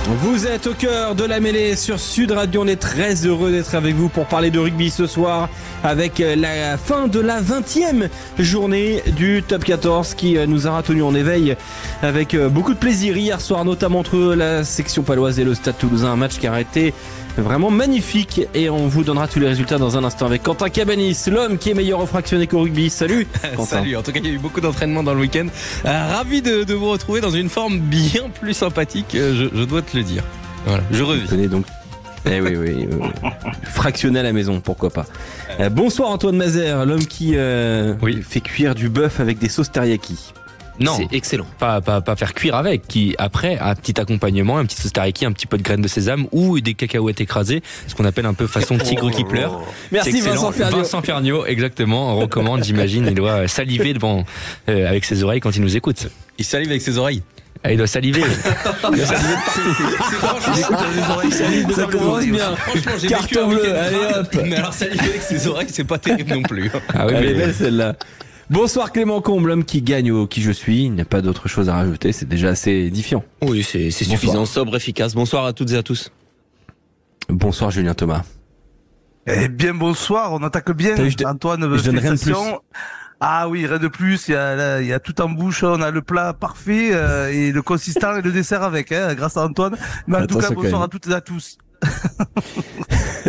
Vous êtes au cœur de la mêlée sur Sud Radio. On est très heureux d'être avec vous pour parler de rugby ce soir avec la fin de la 20e journée du Top 14 qui nous aura tenus en éveil avec beaucoup de plaisir hier soir, notamment entre la section paloise et le Stade Toulousain. Un match qui a été vraiment magnifique et on vous donnera tous les résultats dans un instant avec Quentin Cabanis, l'homme qui est meilleur au fractionné qu'au rugby. Salut Quentin. Salut, en tout cas il y a eu beaucoup d'entraînement dans le week-end. Ravi de vous retrouver dans une forme bien plus sympathique, je dois te le dire. Voilà, je revis. Donc oui. Fractionné à la maison, pourquoi pas. Bonsoir Antoine Mazer, l'homme qui fait cuire du bœuf avec des sauces teriyaki. Non, c'est excellent. Pas faire cuire avec, qui après un petit accompagnement, un petit sauce teriyaki, un petit peu de graines de sésame ou des cacahuètes écrasées, ce qu'on appelle un peu façon tigre qui pleure. Merci Vincent Ferniaud, exactement, on recommande, j'imagine, il doit saliver devant avec ses oreilles quand il nous écoute. Il salive avec ses oreilles. Il doit saliver. Ça commence bien. Franchement, j'ai Carton bleu, allez hop. Mais alors saliver avec ses oreilles, c'est pas terrible non plus. Ah oui, Elle est belle celle-là. Bonsoir Clément Combe, l'homme qui gagne au qui je suis. Il n'y a pas d'autre chose à rajouter, c'est déjà assez édifiant. Oui, c'est suffisant, sobre, efficace. Bonsoir à toutes et à tous. Bonsoir Julien Thomas. Eh bien bonsoir, on attaque bien. Antoine, je donne rien de plus. Ah oui, rien de plus, il y a tout en bouche, on a le plat parfait et le consistant et le dessert avec, grâce à Antoine. Mais en tout cas, bonsoir à toutes et à tous.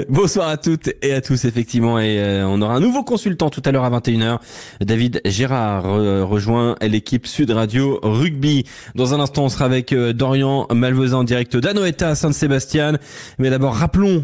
Bonsoir à toutes et à tous, effectivement, et on aura un nouveau consultant tout à l'heure à 21h. David Gérard rejoint l'équipe Sud Radio Rugby. Dans un instant, on sera avec Dorian Malvezan en direct d'Anoeta à Saint-Sébastien. Mais d'abord, rappelons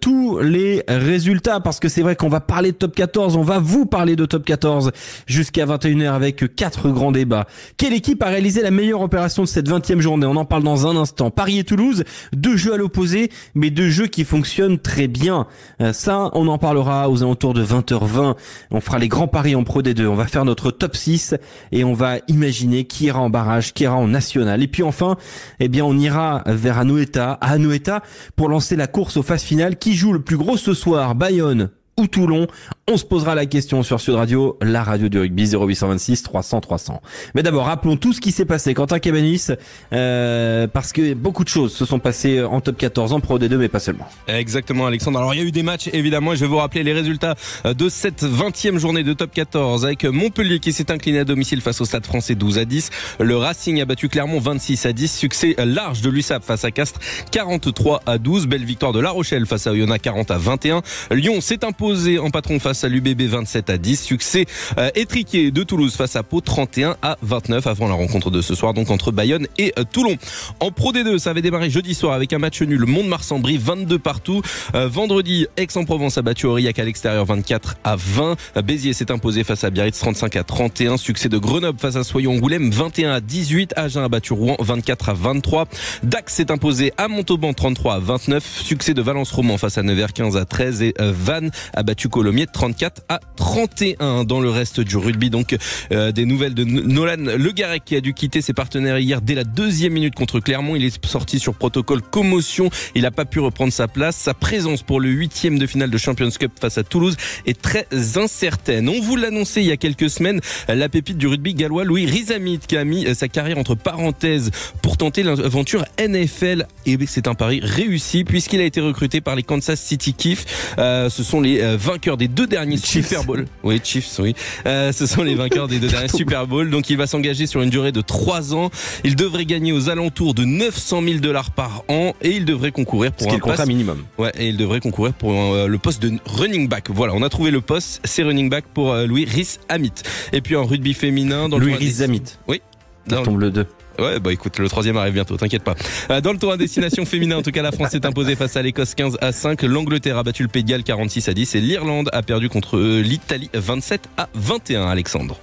tous les résultats, parce que c'est vrai qu'on va parler de Top 14, on va vous parler de Top 14 jusqu'à 21h avec 4 grands débats. Quelle équipe a réalisé la meilleure opération de cette 20e journée? On en parle dans un instant. Paris et Toulouse, 2 jeux à l'opposé, mais 2 jeux qui fonctionnent très bien. Ça, on en parlera aux alentours de 20h20. On fera les grands paris en Pro D2. On va faire notre top 6 et on va imaginer qui ira en barrage, qui ira en national. Et puis enfin, on ira vers Anoeta, pour lancer la course aux phases finales. Qui joue le plus gros ce soir, Bayonne ou Toulon? On se posera la question sur Sud Radio, la radio du rugby, 0826 300 300. Mais d'abord, rappelons tout ce qui s'est passé. Quentin Cabanis, parce que beaucoup de choses se sont passées en Top 14, en Pro D2, mais pas seulement. Exactement, Alexandre. Alors, il y a eu des matchs, évidemment, et je vais vous rappeler les résultats de cette 20e journée de Top 14, avec Montpellier qui s'est incliné à domicile face au Stade Français 12-10. Le Racing a battu Clermont 26-10. Succès large de l'USAP face à Castres 43-12. Belle victoire de La Rochelle face à Oyonnax 40-21. Lyon s'est imposé en patron face à l'UBB 27-10. Succès étriqué de Toulouse face à Pau 31-29 avant la rencontre de ce soir, donc entre Bayonne et Toulon. En Pro D2, ça avait démarré jeudi soir avec un match nul, Mont-de-Marsan-Brie 22 partout. Vendredi, Aix-en-Provence a battu Aurillac à l'extérieur 24-20. Béziers s'est imposé face à Biarritz 35-31. Succès de Grenoble face à Soyons-Angoulême 21-18. Agen a battu Rouen 24-23. Dax s'est imposé à Montauban 33-29. Succès de Valence-Roman face à Nevers 15-13 et Vannes a battu Colomiers 34-31. Dans le reste du rugby, donc des nouvelles de Nolan Le Garec qui a dû quitter ses partenaires hier dès la 2e minute contre Clermont. Il est sorti sur protocole commotion. Il n'a pas pu reprendre sa place. Sa présence pour le 8e de finale de Champions Cup face à Toulouse est très incertaine. On vous l'annonçait il y a quelques semaines, la pépite du rugby gallois Louis Rizamit qui a mis sa carrière entre parenthèses pour tenter l'aventure NFL, et c'est un pari réussi puisqu'il a été recruté par les Kansas City Chiefs. Ce sont les vainqueurs des 2 derniers Super Bowl. Oui, Chiefs, oui. Ce sont les vainqueurs des 2 derniers Super Bowl. Donc il va s'engager sur une durée de 3 ans. Il devrait gagner aux alentours de $900 000 par an et il devrait concourir pour un contrat minimum. Ouais, et il devrait concourir pour le poste de running back. Voilà, on a trouvé le poste, c'est running back pour Louis Rizamit. Et puis en rugby féminin, dans Louis Rizamit. Oui. Ça tombe le 2. Ouais, bah écoute, le 3e arrive bientôt, t'inquiète pas. Dans le tour à destination féminin, en tout cas, la France s'est imposée face à l'Écosse 15-5. L'Angleterre a battu le Pays de Galles 46-10 et l'Irlande a perdu contre l'Italie 27-21. Alexandre.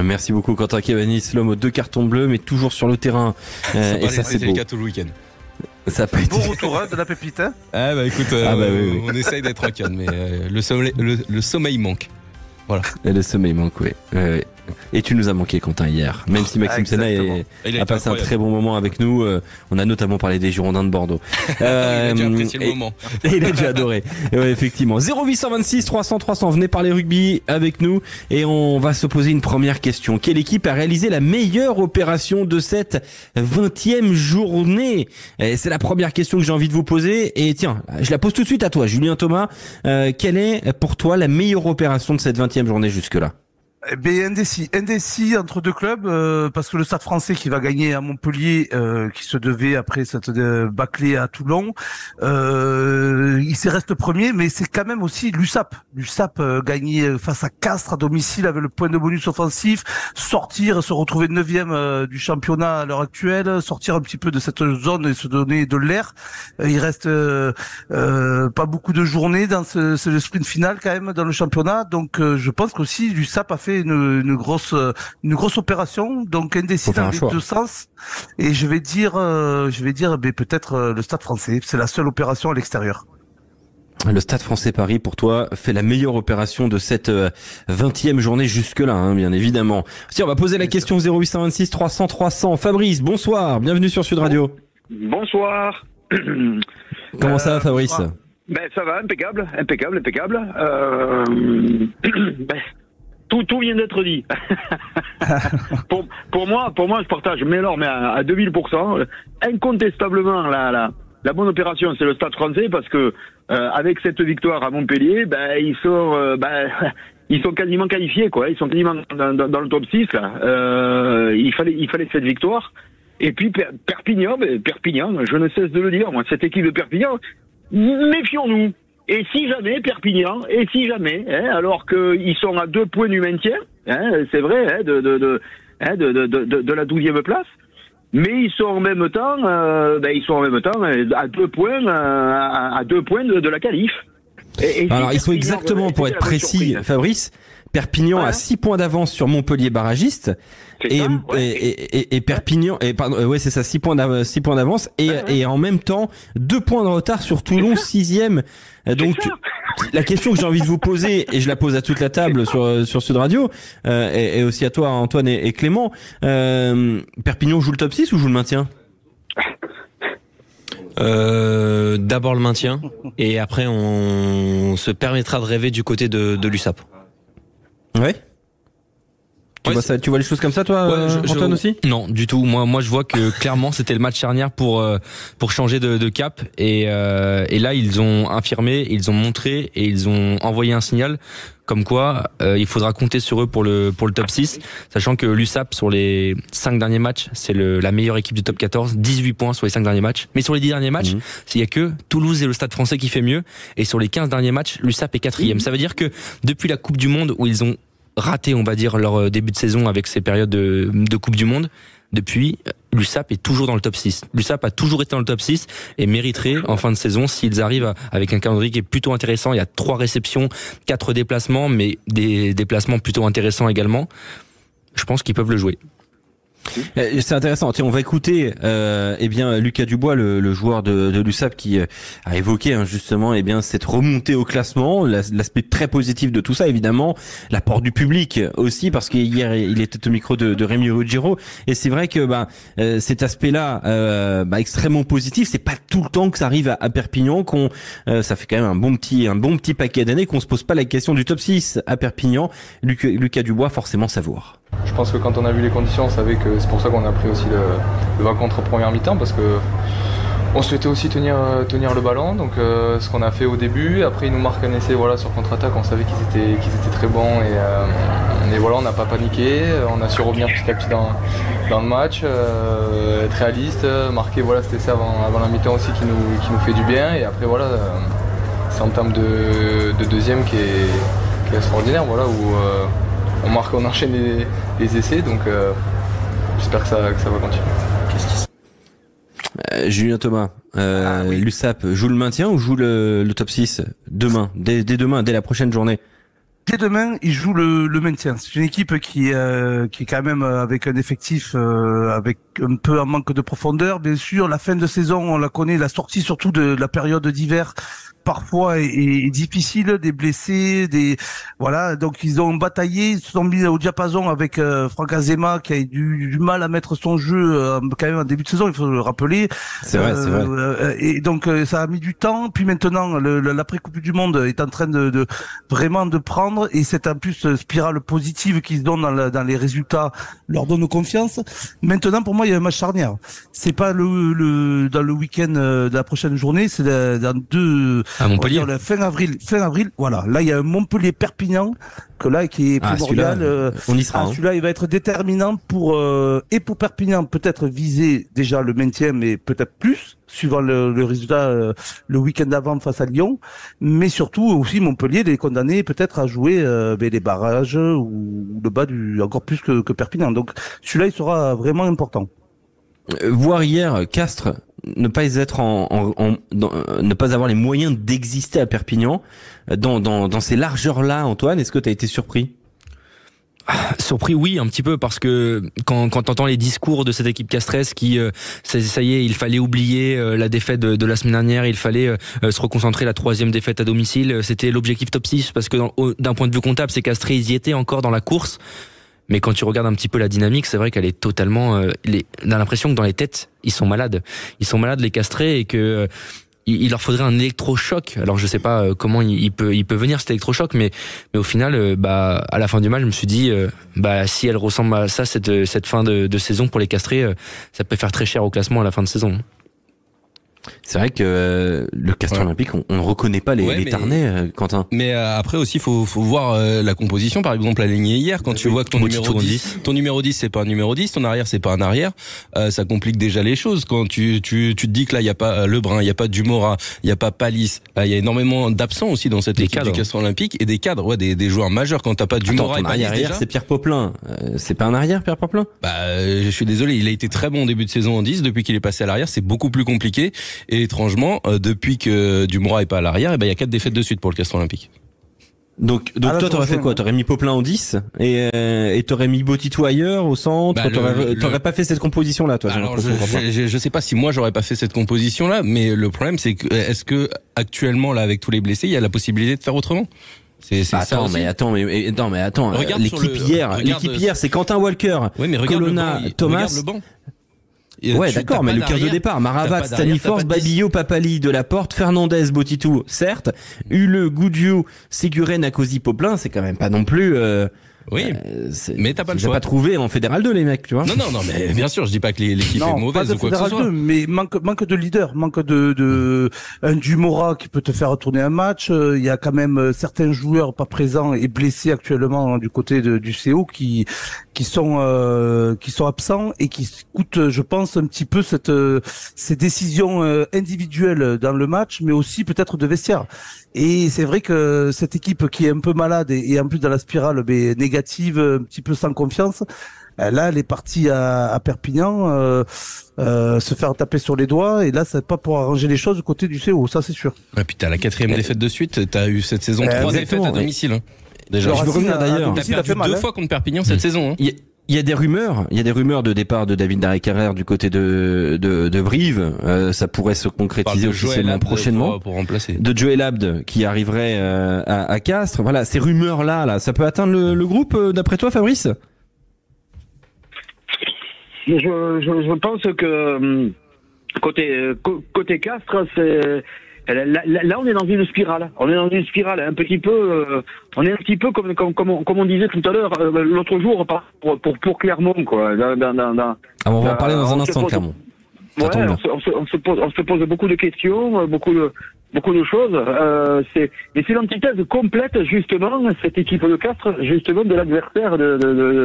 Merci beaucoup Quentin Cabanis, l'homme aux 2 cartons bleus, mais toujours sur le terrain. Et ça c'est beau. le cas tout le week-end. Ça a pas été... Bon retour de la pépite. Ah bah écoute, oui. on essaye d'être rock'n'roll, mais le sommeil manque. Voilà. Et le sommeil manque, oui. Et tu nous as manqué, Quentin, hier. Même si Maxime Sénat a passé un très bon moment avec nous. On a notamment parlé des Girondins de Bordeaux. Il a déjà apprécié le moment. Et il a déjà adoré. Ouais, effectivement. 0826 300 300. Venez parler rugby avec nous. Et on va se poser une première question. Quelle équipe a réalisé la meilleure opération de cette 20e journée? C'est la première question que j'ai envie de vous poser. Et tiens, je la pose tout de suite à toi, Julien Thomas. Quelle est pour toi la meilleure opération de cette 20e journée jusque-là? NDC entre deux clubs, parce que le Stade Français qui va gagner à Montpellier, qui se devait après cette bâclée à Toulon, il s'y reste premier, mais c'est quand même aussi l'USAP. L'USAP gagner face à Castres à domicile avec le point de bonus offensif, sortir, se retrouver 9e du championnat à l'heure actuelle, sortir un petit peu de cette zone et se donner de l'air. Il reste pas beaucoup de journées dans ce sprint final quand même dans le championnat, donc je pense qu'aussi l'USAP a fait une grosse opération, donc indécis dans les deux sens, et je vais dire peut-être le Stade Français. C'est la seule opération à l'extérieur. Le Stade Français Paris, pour toi, fait la meilleure opération de cette 20e journée jusque-là, hein, bien évidemment. Si on va poser la question 0826 300 300. Fabrice, bonsoir, bienvenue sur Sud Radio. Bonsoir. Comment ça va, Fabrice? Ben ça va, impeccable. Tout vient d'être dit. pour moi, je partage Mélor, mais à 2000%. Incontestablement, la bonne opération, c'est le Stade Français, parce que avec cette victoire à Montpellier, ils sont quasiment qualifiés, quoi. Ils sont quasiment dans le top 6, là. Il fallait cette victoire. Et puis Perpignan, je ne cesse de le dire, moi, cette équipe de Perpignan, méfions-nous. Et si jamais Perpignan, alors qu'ils sont à 2 points du maintien, c'est vrai, de la 12e place, mais ils sont en même temps, à 2 points, à 2 points de la qualif. Alors ils sont exactement, pour être précis, Fabrice, Perpignan a 6 points d'avance sur Montpellier barragiste. Et Perpignan, c'est ça, 6 points d'avance, et en même temps 2 points de retard sur Toulon, 6e. Donc la question que j'ai envie de vous poser, et je la pose à toute la table sur Sud Radio, et aussi à toi, Antoine et Clément, Perpignan joue le top 6 ou joue le maintien? D'abord le maintien, et après on se permettra de rêver du côté de l'USAP. Ouais. Tu vois les choses comme ça, toi, Antoine, aussi? Non, du tout. Moi, je vois que clairement, c'était le match charnière pour changer de cap. Et là, ils ont affirmé, ils ont montré et ils ont envoyé un signal comme quoi il faudra compter sur eux pour le top 6, sachant que l'USAP, sur les 5 derniers matchs, c'est la meilleure équipe du top 14, 18 points sur les 5 derniers matchs. Mais sur les 10 derniers matchs, il y a que Toulouse et le Stade Français qui fait mieux. Et sur les 15 derniers matchs, l'USAP est 4e. Ça veut dire que depuis la Coupe du Monde, où ils ont raté, on va dire, leur début de saison avec ces périodes de Coupe du Monde, depuis, l'USAP est toujours dans le top 6. L'USAP a toujours été dans le top 6 et mériterait en fin de saison, s'ils arrivent avec un calendrier qui est plutôt intéressant. Il y a 3 réceptions, 4 déplacements, mais des déplacements plutôt intéressants également. Je pense qu'ils peuvent le jouer. C'est intéressant. Tiens, on va écouter Lucas Dubois, le joueur de l'USAP, qui a évoqué justement cette remontée au classement, l'aspect très positif de tout ça, évidemment, l'apport du public aussi, parce qu'hier il était au micro de Rémi Ruggiero, et c'est vrai que cet aspect-là extrêmement positif, c'est pas tout le temps que ça arrive à Perpignan, ça fait quand même un bon petit paquet d'années qu'on se pose pas la question du top 6 à Perpignan. Lucas Dubois forcément savoure. Je pense que quand on a vu les conditions, on savait que c'est pour ça qu'on a pris aussi le 20 contre première mi-temps, parce que on souhaitait aussi tenir le ballon. Donc ce qu'on a fait au début, après ils nous marquent un essai sur contre-attaque, on savait qu'ils étaient très bons, et voilà, on n'a pas paniqué, on a su revenir petit à petit dans le match, être réaliste, marquer cet essai avant la mi-temps aussi qui nous fait du bien, et après c'est en termes de deuxième qui est extraordinaire, où on enchaîne les essais, donc j'espère que ça va continuer. Julien Thomas, l'USAP joue le maintien ou joue le top 6 demain, dès demain, dès la prochaine journée? Dès demain, il joue le maintien. C'est une équipe qui est quand même avec un effectif avec un peu un manque de profondeur. Bien sûr, la fin de saison, on la connaît, la sortie surtout de la période d'hiver parfois est difficile, des blessés, voilà. Donc ils ont bataillé, ils se sont mis au diapason avec Franck Azema qui a eu du mal à mettre son jeu quand même en début de saison, il faut le rappeler. C'est vrai, c'est vrai. Et donc ça a mis du temps. Puis maintenant, l'après Coupe du Monde est en train de vraiment de prendre, et c'est en plus spirale positive qui se donne dans les résultats, leur donne confiance. Maintenant, pour moi, il y a un match charnière. C'est pas dans le week-end de la prochaine journée, c'est dans à Montpellier. Fin avril. Voilà. Là, il y a un Montpellier-Perpignan que là qui est primordial. On y sera. Celui-là, il va être déterminant pour Perpignan, peut-être viser déjà le maintien, mais peut-être plus, suivant le résultat le week-end d'avant face à Lyon, mais surtout aussi Montpellier, les condamnés peut-être à jouer les barrages ou le bas encore plus que Perpignan. Donc celui-là, il sera vraiment important. Voir hier Castres ne pas être ne pas avoir les moyens d'exister à Perpignan dans ces largeurs-là, Antoine, est-ce que tu as été surpris? Surpris, oui, un petit peu, parce que quand t'entends les discours de cette équipe castresse qui ça y est, il fallait oublier la défaite de la semaine dernière, il fallait se reconcentrer, la 3e défaite à domicile, c'était l'objectif top 6, parce que d'un point de vue comptable, ces castrés, ils y étaient encore dans la course. Mais quand tu regardes un petit peu la dynamique, c'est vrai qu'elle est totalement... on a l'impression que dans les têtes, ils sont malades. Ils sont malades, les castrés, et que il leur faudrait un électrochoc. Alors je sais pas comment il peut venir cet électrochoc, mais au final, à la fin du match, je me suis dit, si elle ressemble à ça, cette fin de saison pour les castrés, ça peut faire très cher au classement à la fin de saison. C'est vrai que le Castres Olympique, on ne reconnaît pas les Tarnais, Quentin. Mais après aussi, faut voir la composition. Par exemple, alignée hier, quand tu vois que ton numéro 10, c'est pas un numéro 10, ton arrière, c'est pas un arrière, ça complique déjà les choses. Quand tu te dis que là, il y a pas Lebrun, il y a pas Dumora, il y a pas Palis, il y a énormément d'absents aussi dans cette équipe du Castres Olympique, et des cadres, des joueurs majeurs. Quand t'as pas Dumora et Palis arrière, c'est Pierre Poplin. C'est pas un arrière, Pierre Poplin? Je suis désolé, il a été très bon au début de saison en 10, depuis qu'il est passé à l'arrière, c'est beaucoup plus compliqué. Et étrangement, depuis que Dumora est pas à l'arrière, il y a 4 défaites de suite pour le Castres Olympique. Donc toi, t'aurais fait quoi? T'aurais mis Poplin en 10 et t'aurais mis Botitou ailleurs au centre? T'aurais pas fait cette composition-là, toi? Alors, je sais pas si moi j'aurais pas fait cette composition-là, mais le problème c'est que est-ce que actuellement là avec tous les blessés, il y a la possibilité de faire autrement? Attends, l'équipe hier, c'est Quentin Walker, Colonna, Thomas. Regarde le banc. Ouais, d'accord, mais le 15 de départ, Maravat, Staniforce, Babillo, Papali, Delaporte, Fernandez, Botitou, certes, Hule, Goudiou, Séguren, Akosi, Poplin, c'est quand même pas non plus... mais t'as pas le choix. Pas trouvé en Fédéral 2, les mecs, tu vois. Non, mais bien sûr, je dis pas que l'équipe est mauvaise ou quoi que ce soit. 2, mais manque de leader, manque de un Dumora qui peut te faire retourner un match. Il y a quand même certains joueurs pas présents et blessés actuellement du côté du CO qui sont absents et qui coûtent, je pense, un petit peu ces décisions individuelles dans le match, mais aussi peut-être de vestiaire. Et c'est vrai que cette équipe qui est un peu malade et en plus dans la spirale négative, un petit peu sans confiance, là elle est partie à Perpignan se faire taper sur les doigts, et là c'est pas pour arranger les choses du côté du CO, ça c'est sûr. Et puis t'as la 4e défaite de suite, t'as eu cette saison 3 défaites à domicile. Déjà, je veux revenir d'ailleurs. T'as perdu 2 fois contre Perpignan cette saison. Il y a des rumeurs de départ de David Daré-Carrère du côté de Brive. Ça pourrait se concrétiser officiellement prochainement. Pour remplacer. De Joël Abd qui arriverait à Castres. Voilà, ces rumeurs-là, ça peut atteindre le groupe, d'après toi, Fabrice? Je pense que côté Castres, c'est... Là, on est dans une spirale. On est dans une spirale un petit peu. On est un petit peu comme on disait tout à l'heure l'autre jour pour Clermont, quoi. On va en parler dans un instant, Clermont. Ouais, on se pose beaucoup de questions, beaucoup de choses. Mais c'est l'antithèse complète, justement, cette équipe de Castres, justement, de l'adversaire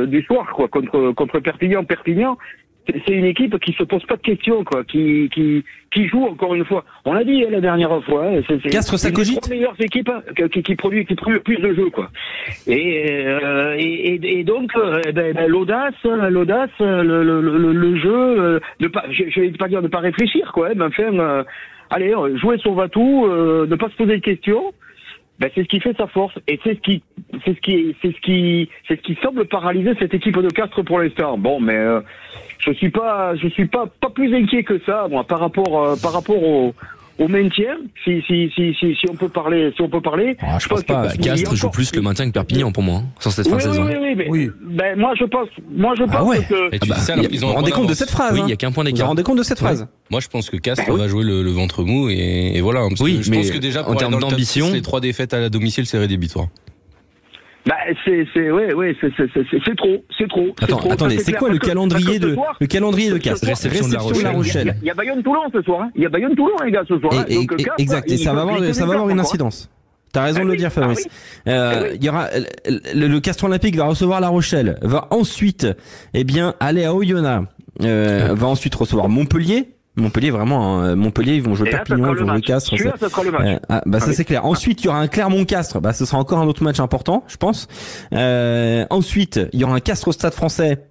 du soir, quoi, contre Perpignan. C'est une équipe qui se pose pas de questions, quoi, qui joue, encore une fois. On l'a dit la dernière fois. Castres, ça cogite. C'est une des meilleures équipes qui produit plus de jeux, quoi. Et donc, l'audace, le jeu, je vais pas dire de pas réfléchir, quoi, mais enfin, allez, jouer son va-tout, ne pas se poser de questions. C'est ce qui fait sa force, et c'est ce qui semble paralyser cette équipe de Castres pour l'instant. Bon, mais je suis pas plus inquiet que ça, moi, par rapport au maintien, si on peut parler, Je pense pas. Castres joue plus le maintien que Perpignan pour moi, hein, sur cette fin de saison. Oui. Ben, moi je pense que. Et tu dis ça, alors qu'ils ont vous vous rendez compte de cette phrase? Oui, il y a qu'un point Vous vous d'écart. rendez compte de cette phrase? Moi, je pense que Castres va jouer le ventre mou et voilà. Parce que je pense que déjà, en termes d'ambition, les 3 défaites à la domicile, c'est rédhibitoire. Bah, c'est trop. Attendez, c'est quoi le calendrier de Castres? Réception de La Rochelle. Il y a Bayonne-Toulon ce soir, hein. Il y a Bayonne-Toulon, les gars, ce soir. Hein. Donc, Castres, Exact, et ça va avoir une incidence. T'as raison de le dire, Fabrice. Il y aura le Castres Olympique va recevoir La Rochelle, va ensuite, aller à Oyonnax, va ensuite recevoir Montpellier. Montpellier, ils vont jouer Perpignan, ils vont jouer Castres. Ça c'est clair. Ensuite, il y aura un Clermont-Castres. Ce sera encore un autre match important, je pense. Ensuite, il y aura un Castres au Stade Français.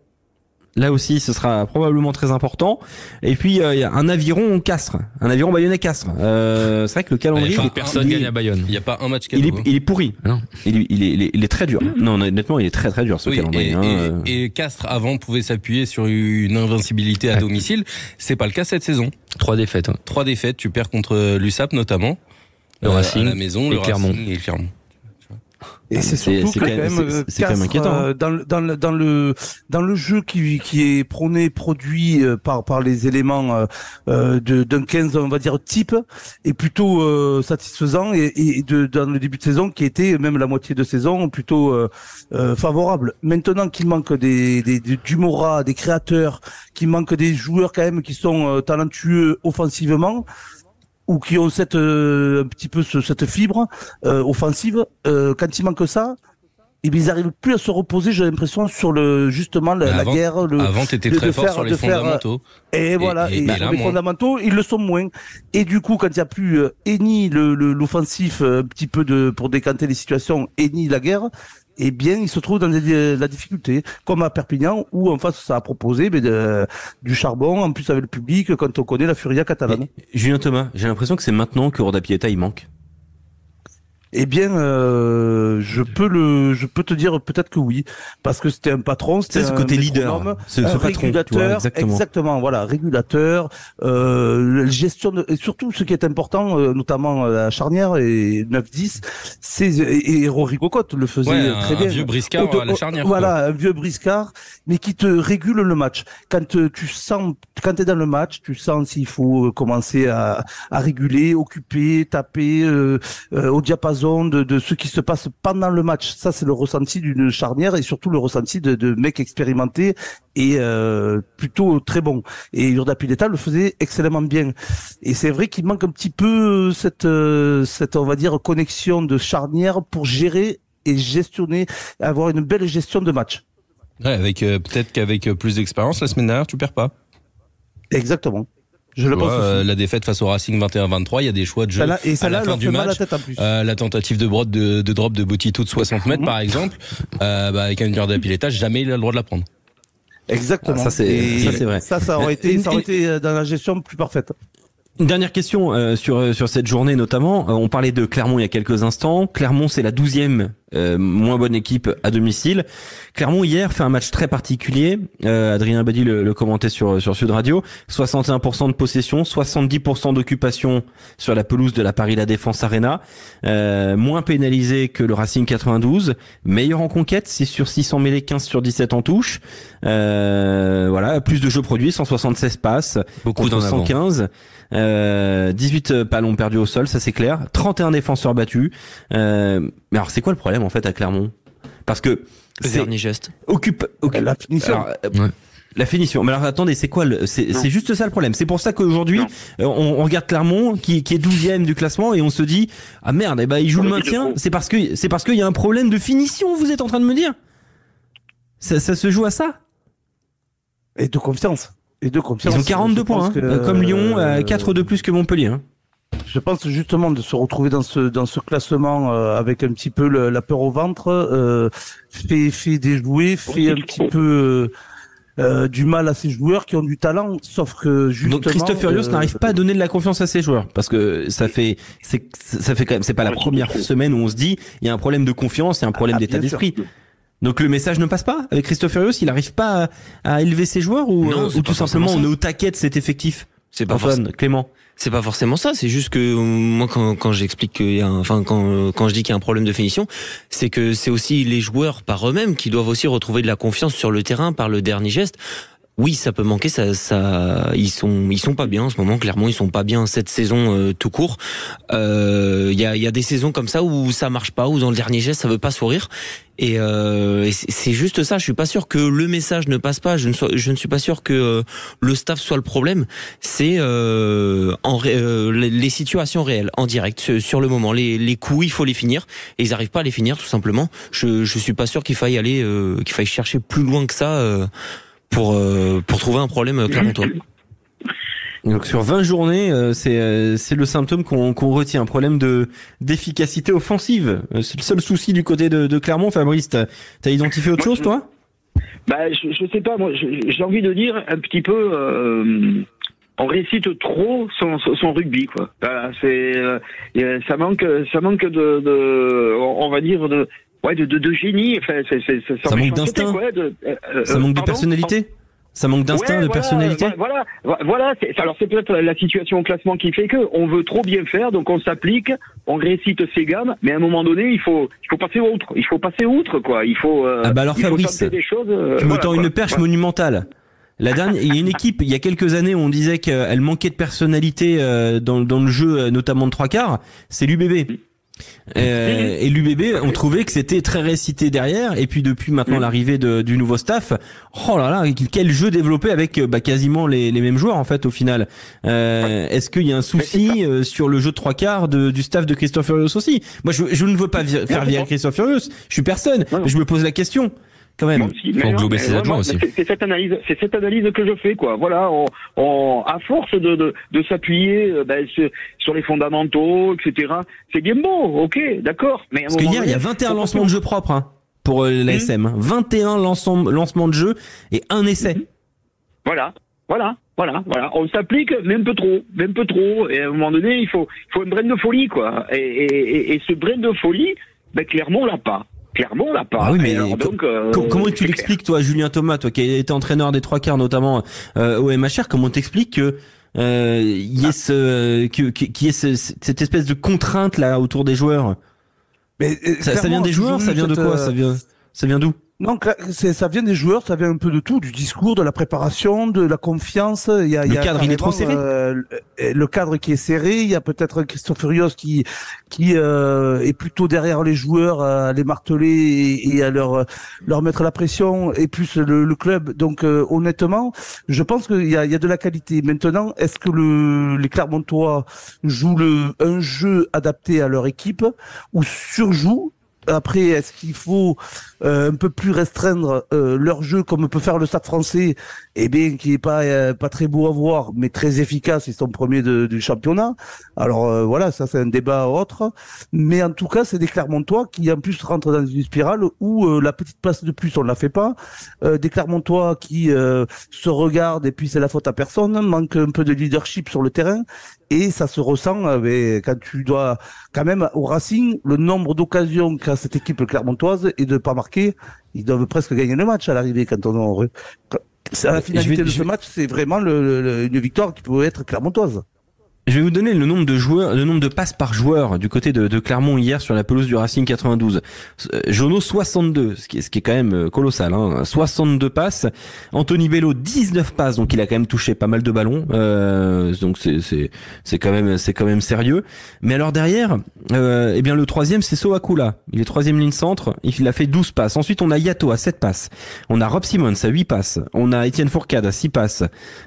Là aussi, ce sera probablement très important. Et puis, il y a un aviron Castres, un aviron Bayonnais-Castres. C'est vrai que le calendrier, personne gagne à Bayonne. Il n'y a pas un match cadeau. Il est pourri. Non. Il est très dur. Non, honnêtement, il est très très dur ce calendrier. Et Castres avant pouvait s'appuyer sur une invincibilité à domicile. C'est pas le cas cette saison. 3 défaites. 3 défaites. Tu perds contre l'USAP notamment. Le Racing à la maison, et Clermont. Racing et Clermont. Et c'est surtout quand même inquiétant. Dans le jeu qui est prôné, produit par les éléments d'un 15, on va dire type, est plutôt satisfaisant et dans le début de saison qui était même la moitié de saison plutôt favorable. Maintenant qu'il manque du Mora, des créateurs, qu'il manque des joueurs quand même qui sont talentueux offensivement, ou qui ont cette un petit peu cette fibre offensive, quand il manque ça, ils n'arrivent plus à se reposer, j'ai l'impression, sur la guerre. Avant, t'étais très fort sur les fondamentaux. Et les fondamentaux, ils le sont moins. Et du coup, quand il n'y a plus ni l'offensif, un petit peu pour décanter les situations, et ni la guerre, ils se trouvent dans la difficulté, comme à Perpignan, où en face ça a proposé du charbon, en plus avec le public, quand on connaît la furia catalane. Julien Thomas, j'ai l'impression que c'est maintenant que Roda Pieta il manque. Je peux te dire peut-être que oui, parce que c'était un patron, c'était ce côté leader, ce patron, régulateur, exactement, voilà, régulateur, gestion et surtout ce qui est important, notamment la charnière et 9-10, et Rory Cocotte le faisait très bien. Un vieux briscard à la charnière. Voilà, un vieux briscard, mais qui te régule le match. Quand t'es dans le match, tu sens s'il faut commencer à réguler, occuper, taper, au diapason de ce qui se passe pendant le match. Ça, c'est le ressenti d'une charnière et surtout le ressenti de mecs expérimentés et plutôt très bons. Et Urda Pileta le faisait excellemment bien. Et c'est vrai qu'il manque un petit peu cette on va dire connexion de charnière pour gérer et gestionner, avoir une belle gestion de match. Ouais, avec peut-être qu'avec plus d'expérience la semaine dernière, tu perds pas. Exactement. Je le pense aussi. La défaite face au Racing 21-23, il y a des choix de jeu à la fin du match. La tentative de drop de Botito de 60 mètres, par exemple, avec un Urda Pileta, jamais il a le droit de la prendre. Exactement. Ça c'est vrai. Ça aurait été dans la gestion plus parfaite. Une dernière question sur cette journée notamment. On parlait de Clermont il y a quelques instants. Clermont, c'est la 12e moins bonne équipe à domicile. Clermont hier fait un match très particulier. Adrien Badi le commentait sur Sud Radio. 61% de possession, 70% d'occupation sur la pelouse de la Paris La Défense Arena. Moins pénalisé que le Racing 92. Meilleur en conquête, 6 sur 6 en mêlée, 15 sur 17 en touche. Voilà, plus de jeux produits, 176 passes. Beaucoup d'en avant. 115. 18 ballons perdus au sol, ça c'est clair. 31 défenseurs battus. Mais alors c'est quoi le problème en fait à Clermont? Parce que le dernier geste. Occupe la finition. Alors, la finition. Mais alors attendez, c'est quoi c'est juste ça le problème. C'est pour ça qu'aujourd'hui on regarde Clermont qui est 12e du classement et on se dit ah merde, il joue le maintien. C'est parce qu'il y a un problème de finition. Vous êtes en train de me dire? Ça se joue à ça? Et de confiance. Ils ont 42 points, comme Lyon, 4 de plus que Montpellier. Hein. Je pense justement de se retrouver dans ce classement avec un petit peu la peur au ventre, fait déjouer, fait un petit peu du mal à ces joueurs qui ont du talent, sauf que justement. Donc Christophe Furios n'arrive pas à donner de la confiance à ses joueurs, parce que ça fait quand même, c'est pas la première semaine où on se dit il y a un problème de confiance, il y a un problème d'état d'esprit. Donc le message ne passe pas avec Christophe Furios, il n'arrive pas à élever ses joueurs ou tout simplement on est au taquet de cet effectif. C'est pas Antoine, Clément. C'est pas forcément ça, c'est juste que moi quand j'explique qu'il y a quand je dis qu'il y a un problème de finition, c'est que c'est aussi les joueurs par eux-mêmes qui doivent aussi retrouver de la confiance sur le terrain par le dernier geste. Oui, ça peut manquer, ils sont pas bien en ce moment. Clairement, ils sont pas bien cette saison tout court. Il y a des saisons comme ça où ça marche pas, où dans le dernier geste ça veut pas sourire. Et c'est juste ça. Je suis pas sûr que le message ne passe pas. Je ne suis pas sûr que le staff soit le problème. C'est les situations réelles, en direct, sur le moment. Les coups, il faut les finir. Et ils arrivent pas à les finir, tout simplement. Je suis pas sûr qu'il faille chercher plus loin que ça. Pour trouver un problème clermontois. Donc sur 20 journées, c'est le symptôme qu'on retient, un problème d'efficacité offensive. C'est le seul souci du côté de Clermont. Fabrice, t'as identifié autre chose, toi? Bah, je sais pas. Moi, j'ai envie de dire un petit peu. On récite trop son rugby, quoi. Voilà, ça manque de, on va dire de génie. Enfin, ça manque d'instinct. Ça manque de personnalité. Ça manque d'instinct, de personnalité. Voilà. Alors c'est peut-être la situation au classement qui fait que on veut trop bien faire, donc on s'applique, on récite ses gammes, mais à un moment donné, il faut passer outre. Il faut passer outre, quoi. Il faut. Alors Fabrice, des choses, tu me tends une perche monumentale. Il y a une équipe, il y a quelques années, on disait qu'elle manquait de personnalité dans le jeu, notamment de 3/4. C'est l'UBB. Et l'UBB, on trouvait que c'était très récité derrière. Et puis depuis maintenant l'arrivée du nouveau staff, oh là là, quel jeu développé avec quasiment les mêmes joueurs en fait au final. Est-ce qu'il y a un souci sur le jeu de 3/4 du staff de Christophe Furios aussi? Moi, je ne veux pas faire virer Christophe Furios. Je suis personne, mais je me pose la question. Quand même. Faut englober ses adjoints aussi. C'est cette analyse que je fais, quoi. Voilà, à force de s'appuyer sur les fondamentaux, etc. C'est bien beau, ok, d'accord. Mais parce que hier, il y a 21 lancements de jeu propres pour l'ASM. 21 lancements de jeu et un essai. Voilà. On s'applique, mais un peu trop. Et à un moment donné, il faut un brin de folie, quoi. Et ce brin de folie, clairement, on l'a pas. Ah oui, mais comment tu l'expliques, toi, Julien Thomas, toi qui as été entraîneur des 3/4 notamment au MHR, comment t'expliques que y ait cette espèce de contrainte là autour des joueurs? Mais ça vient des joueurs, ça vient de quoi? Ça vient d'où? Non, ça vient des joueurs, ça vient un peu de tout, du discours, de la préparation, de la confiance. Le cadre, il est trop serré. Le cadre qui est serré. Il y a peut-être Christophe Furios qui est plutôt derrière les joueurs, à les marteler et à leur mettre la pression, et plus le club. Donc honnêtement, je pense qu'il y a de la qualité. Maintenant, est-ce que les Clermontois jouent un jeu adapté à leur équipe ou surjouent? Après, est-ce qu'il faut un peu plus restreindre leur jeu comme peut faire le Stade Français, qui est pas très beau à voir, mais très efficace, ils sont premiers du championnat. Alors voilà, ça c'est un débat autre, mais en tout cas, c'est des Clermontois qui en plus rentrent dans une spirale où la petite passe de plus on la fait pas. Des Clermontois qui se regardent et puis c'est la faute à personne, manque un peu de leadership sur le terrain. Et ça se ressent quand tu dois quand même au Racing, le nombre d'occasions qu'a cette équipe clermontoise et de pas marquer, ils doivent presque gagner le match à l'arrivée quand on à la finalité de ce match, c'est vraiment une victoire qui peut être clermontoise. Je vais vous donner le nombre de passes par joueur du côté de Clermont hier sur la pelouse du Racing 92. Jono 62, ce qui est quand même colossal, 62 passes. Anthony Bello 19 passes, donc il a quand même touché pas mal de ballons. Donc c'est quand même sérieux. Mais alors derrière, le troisième c'est Soakula. Il est troisième ligne centre, il a fait 12 passes. Ensuite on a Yato à 7 passes. On a Rob Simmons à 8 passes. On a Étienne Fourcade à 6 passes.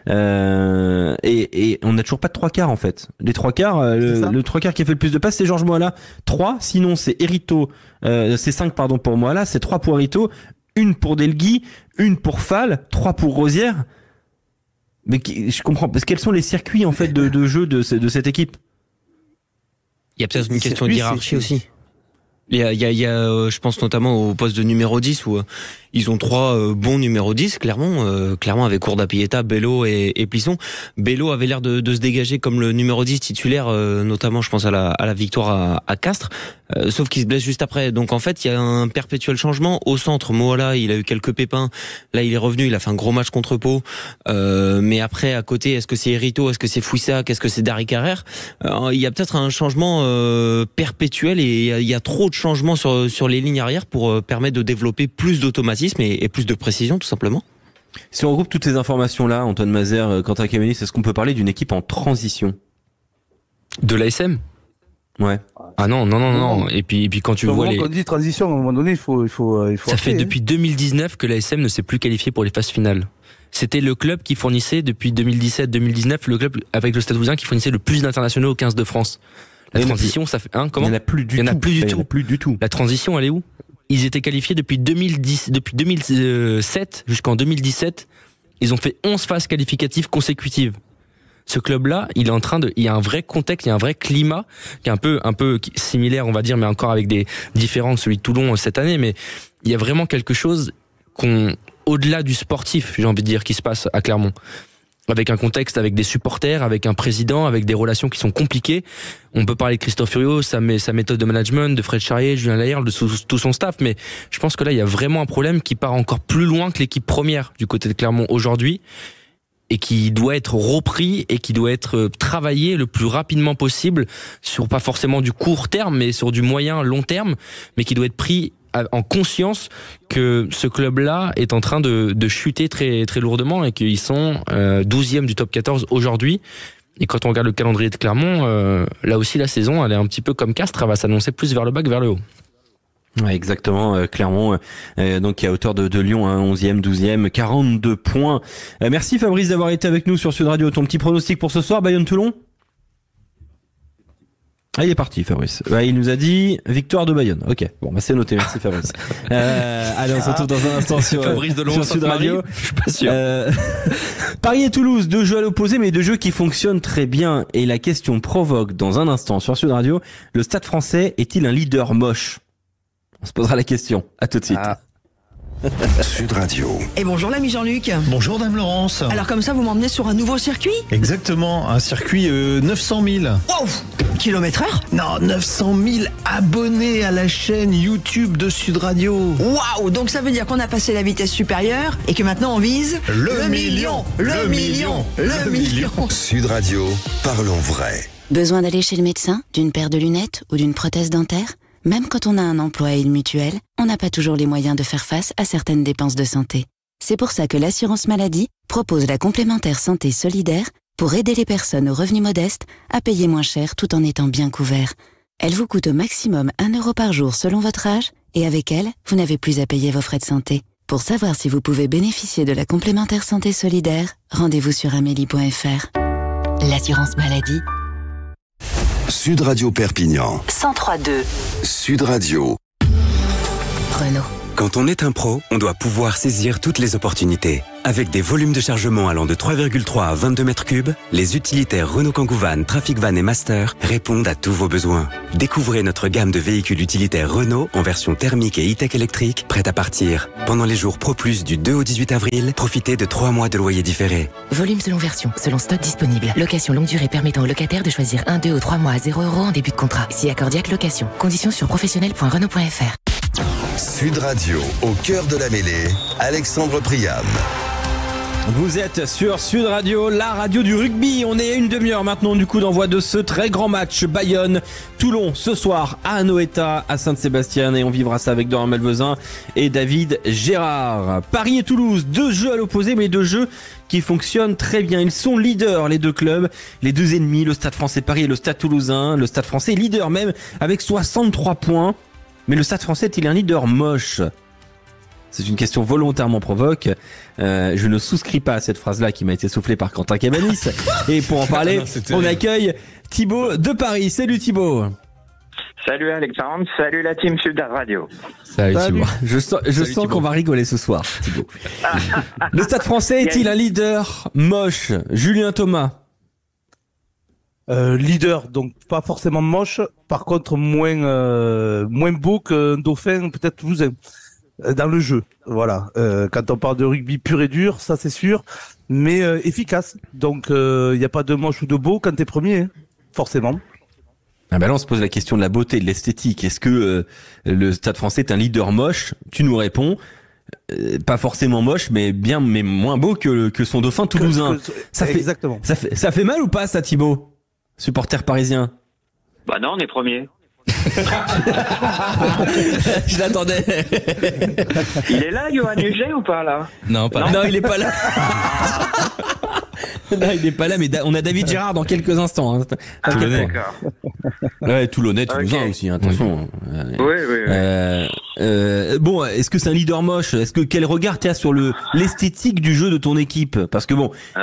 Et on n'a toujours pas de 3/4 en fait. Les 3/4, le 3/4 qui a fait le plus de passes, c'est Georges Moala. 3, sinon c'est Erito, c'est 5 pour Moala, c'est 3 pour Erito, 1 pour Delgui, 1 pour Fall, 3 pour Rosière. Mais je comprends, parce quels sont les circuits en fait de jeu de cette équipe? Il y a peut-être une question de hiérarchie aussi. Il y a, je pense notamment au poste de numéro 10 où ils ont 3 bons numéros 10, clairement avec Kourda Pieta, Bello et Plisson. Bello avait l'air de se dégager comme le numéro 10 titulaire, notamment je pense à la victoire à Castres, sauf qu'il se blesse juste après. Donc en fait, il y a un perpétuel changement. Au centre, Moala, il a eu quelques pépins. Là, il est revenu, il a fait un gros match contre Pau. Mais après, à côté, est-ce que c'est Herito, est-ce que c'est Fouissac, est-ce que c'est Dari Carrère? Il y a peut-être un changement perpétuel et il y a trop de changements sur les lignes arrière pour permettre de développer plus d'automatisme et plus de précision, tout simplement. Si on regroupe toutes ces informations-là, Antoine Mazer, Quentin Camenis, est-ce qu'on peut parler d'une équipe en transition? De l'ASM? Ouais. Ah non. Et puis quand tu vois quand on dit transition, à un moment donné, il faut ça fait depuis 2019 que l'ASM ne s'est plus qualifié pour les phases finales. C'était le club qui fournissait depuis 2017-2019 le club avec le Stade Toulousain qui fournissait le plus d'internationaux au 15 de France. La transition, ça fait comment? Il n'y en a plus du tout. La transition, elle est où? Ils étaient qualifiés depuis 2007 jusqu'en 2017. Ils ont fait 11 phases qualificatives consécutives. Ce club-là, il y a un vrai contexte, il y a un vrai climat qui est un peu similaire, on va dire, mais encore avec des différences, celui de Toulon cette année. Mais il y a vraiment quelque chose au-delà du sportif, j'ai envie de dire, qui se passe à Clermont. Avec un contexte, avec des supporters, avec un président, avec des relations qui sont compliquées. On peut parler de Christophe Furios, sa méthode de management, de Fred Charrier, Julien Laherle, de tout son staff, mais je pense que là, il y a vraiment un problème qui part encore plus loin que l'équipe première du côté de Clermont aujourd'hui et qui doit être repris et qui doit être travaillé le plus rapidement possible sur pas forcément du court terme, mais sur du moyen, long terme, mais qui doit être pris en conscience que ce club-là est en train de chuter très, très lourdement et qu'ils sont 12e du top 14 aujourd'hui. Et quand on regarde le calendrier de Clermont, là aussi la saison, elle est un petit peu comme Castres, elle va s'annoncer plus vers le bas que vers le haut. Ouais, exactement, Clermont, donc qui est à hauteur de Lyon, 11e, 12e, 42 points. Merci Fabrice d'avoir été avec nous sur Sud Radio. Ton petit pronostic pour ce soir, Bayonne-Toulon? Ah, il est parti, Fabrice. Il nous a dit victoire de Bayonne. Ok, bon, c'est noté. Merci, Fabrice. Allez, on se retrouve dans un instant sur Sud Radio. Je suis pas sûr. Paris et Toulouse, 2 jeux à l'opposé, mais 2 jeux qui fonctionnent très bien. Et la question provoque dans un instant sur Sud Radio, le Stade Français est-il un leader moche? On se posera la question. À tout de suite. Sud Radio. Et bonjour l'ami Jean-Luc. Bonjour Dame Laurence. Alors comme ça vous m'emmenez sur un nouveau circuit? Exactement, un circuit 900 000. Wow, kilomètre-heure? Non, 900 000 abonnés à la chaîne YouTube de Sud Radio. Waouh, donc ça veut dire qu'on a passé la vitesse supérieure et que maintenant on vise le million. Sud Radio, parlons vrai. Besoin d'aller chez le médecin, d'une paire de lunettes ou d'une prothèse dentaire? Même quand on a un emploi et une mutuelle, on n'a pas toujours les moyens de faire face à certaines dépenses de santé. C'est pour ça que l'assurance maladie propose la complémentaire santé solidaire pour aider les personnes aux revenus modestes à payer moins cher tout en étant bien couverts. Elle vous coûte au maximum 1 € par jour selon votre âge et avec elle, vous n'avez plus à payer vos frais de santé. Pour savoir si vous pouvez bénéficier de la complémentaire santé solidaire, rendez-vous sur amélie.fr. L'assurance maladie. Sud Radio Perpignan. 103.2. Sud Radio. Renault. Quand on est un pro, on doit pouvoir saisir toutes les opportunités. Avec des volumes de chargement allant de 3,3 à 22 mètres cubes, les utilitaires Renault Kangoo Van, Trafic Van et Master répondent à tous vos besoins. Découvrez notre gamme de véhicules utilitaires Renault en version thermique et e-tech électrique, prête à partir. Pendant les jours Pro Plus du 2 au 18 avril, profitez de 3 mois de loyer différé. Volume selon version, selon stock disponible. Location longue durée permettant aux locataires de choisir 1, 2 ou 3 mois à 0 € en début de contrat. Si accordiaque location. Conditions sur professionnel.renault.fr. Sud Radio, au cœur de la mêlée, Alexandre Priam. Vous êtes sur Sud Radio, la radio du rugby. On est à une demi-heure maintenant du coup d'envoi de ce très grand match Bayonne-Toulon ce soir à Anoeta, à Saint-Sébastien, et on vivra ça avec Dorian Malvezin et David Gérard. Paris et Toulouse, 2 jeux à l'opposé, mais 2 jeux qui fonctionnent très bien. Ils sont leaders, les 2 clubs, les 2 ennemis, le Stade Français Paris et le Stade Toulousain. Le Stade Français leader même avec 63 points. Mais le Stade Français est-il un leader moche? C'est une question volontairement provoque. Je ne souscris pas à cette phrase-là qui m'a été soufflée par Quentin Cabanis. Et pour en parler, on accueille Thibaut de Paris. Salut Thibaut. Salut Alexandre, salut la team Sud Radio. Salut Thibaut. Je sens qu'on va rigoler ce soir, Thibaut. Le Stade Français est-il un leader moche? Julien Thomas. Leader, donc pas forcément moche, par contre moins beau qu'un dauphin peut-être toulousain dans le jeu. Voilà. Quand on parle de rugby pur et dur, ça c'est sûr, mais efficace. Donc il n'y a pas de moche ou de beau quand t'es premier, hein, forcément. Ah ben là, on se pose la question de la beauté, de l'esthétique. Est-ce que le Stade Français est un leader moche? Tu nous réponds. Pas forcément moche, mais moins beau que son dauphin toulousain. Exactement. Ça fait mal ou pas, ça, Thibaut? Supporter parisien. Bah non, on est premier. Je l'attendais. Il est là, Johan Huget, ou pas là? Non, pas là. Non, il est pas là. Non, il est pas là, mais on a David Gérard dans quelques instants. Hein. D'accord. Ouais, Toulonnais, Toulousain aussi, hein, attention. Oui. Bon, est-ce que c'est un leader moche? Quel regard tu as sur l'esthétique du jeu de ton équipe? Parce que bon, tu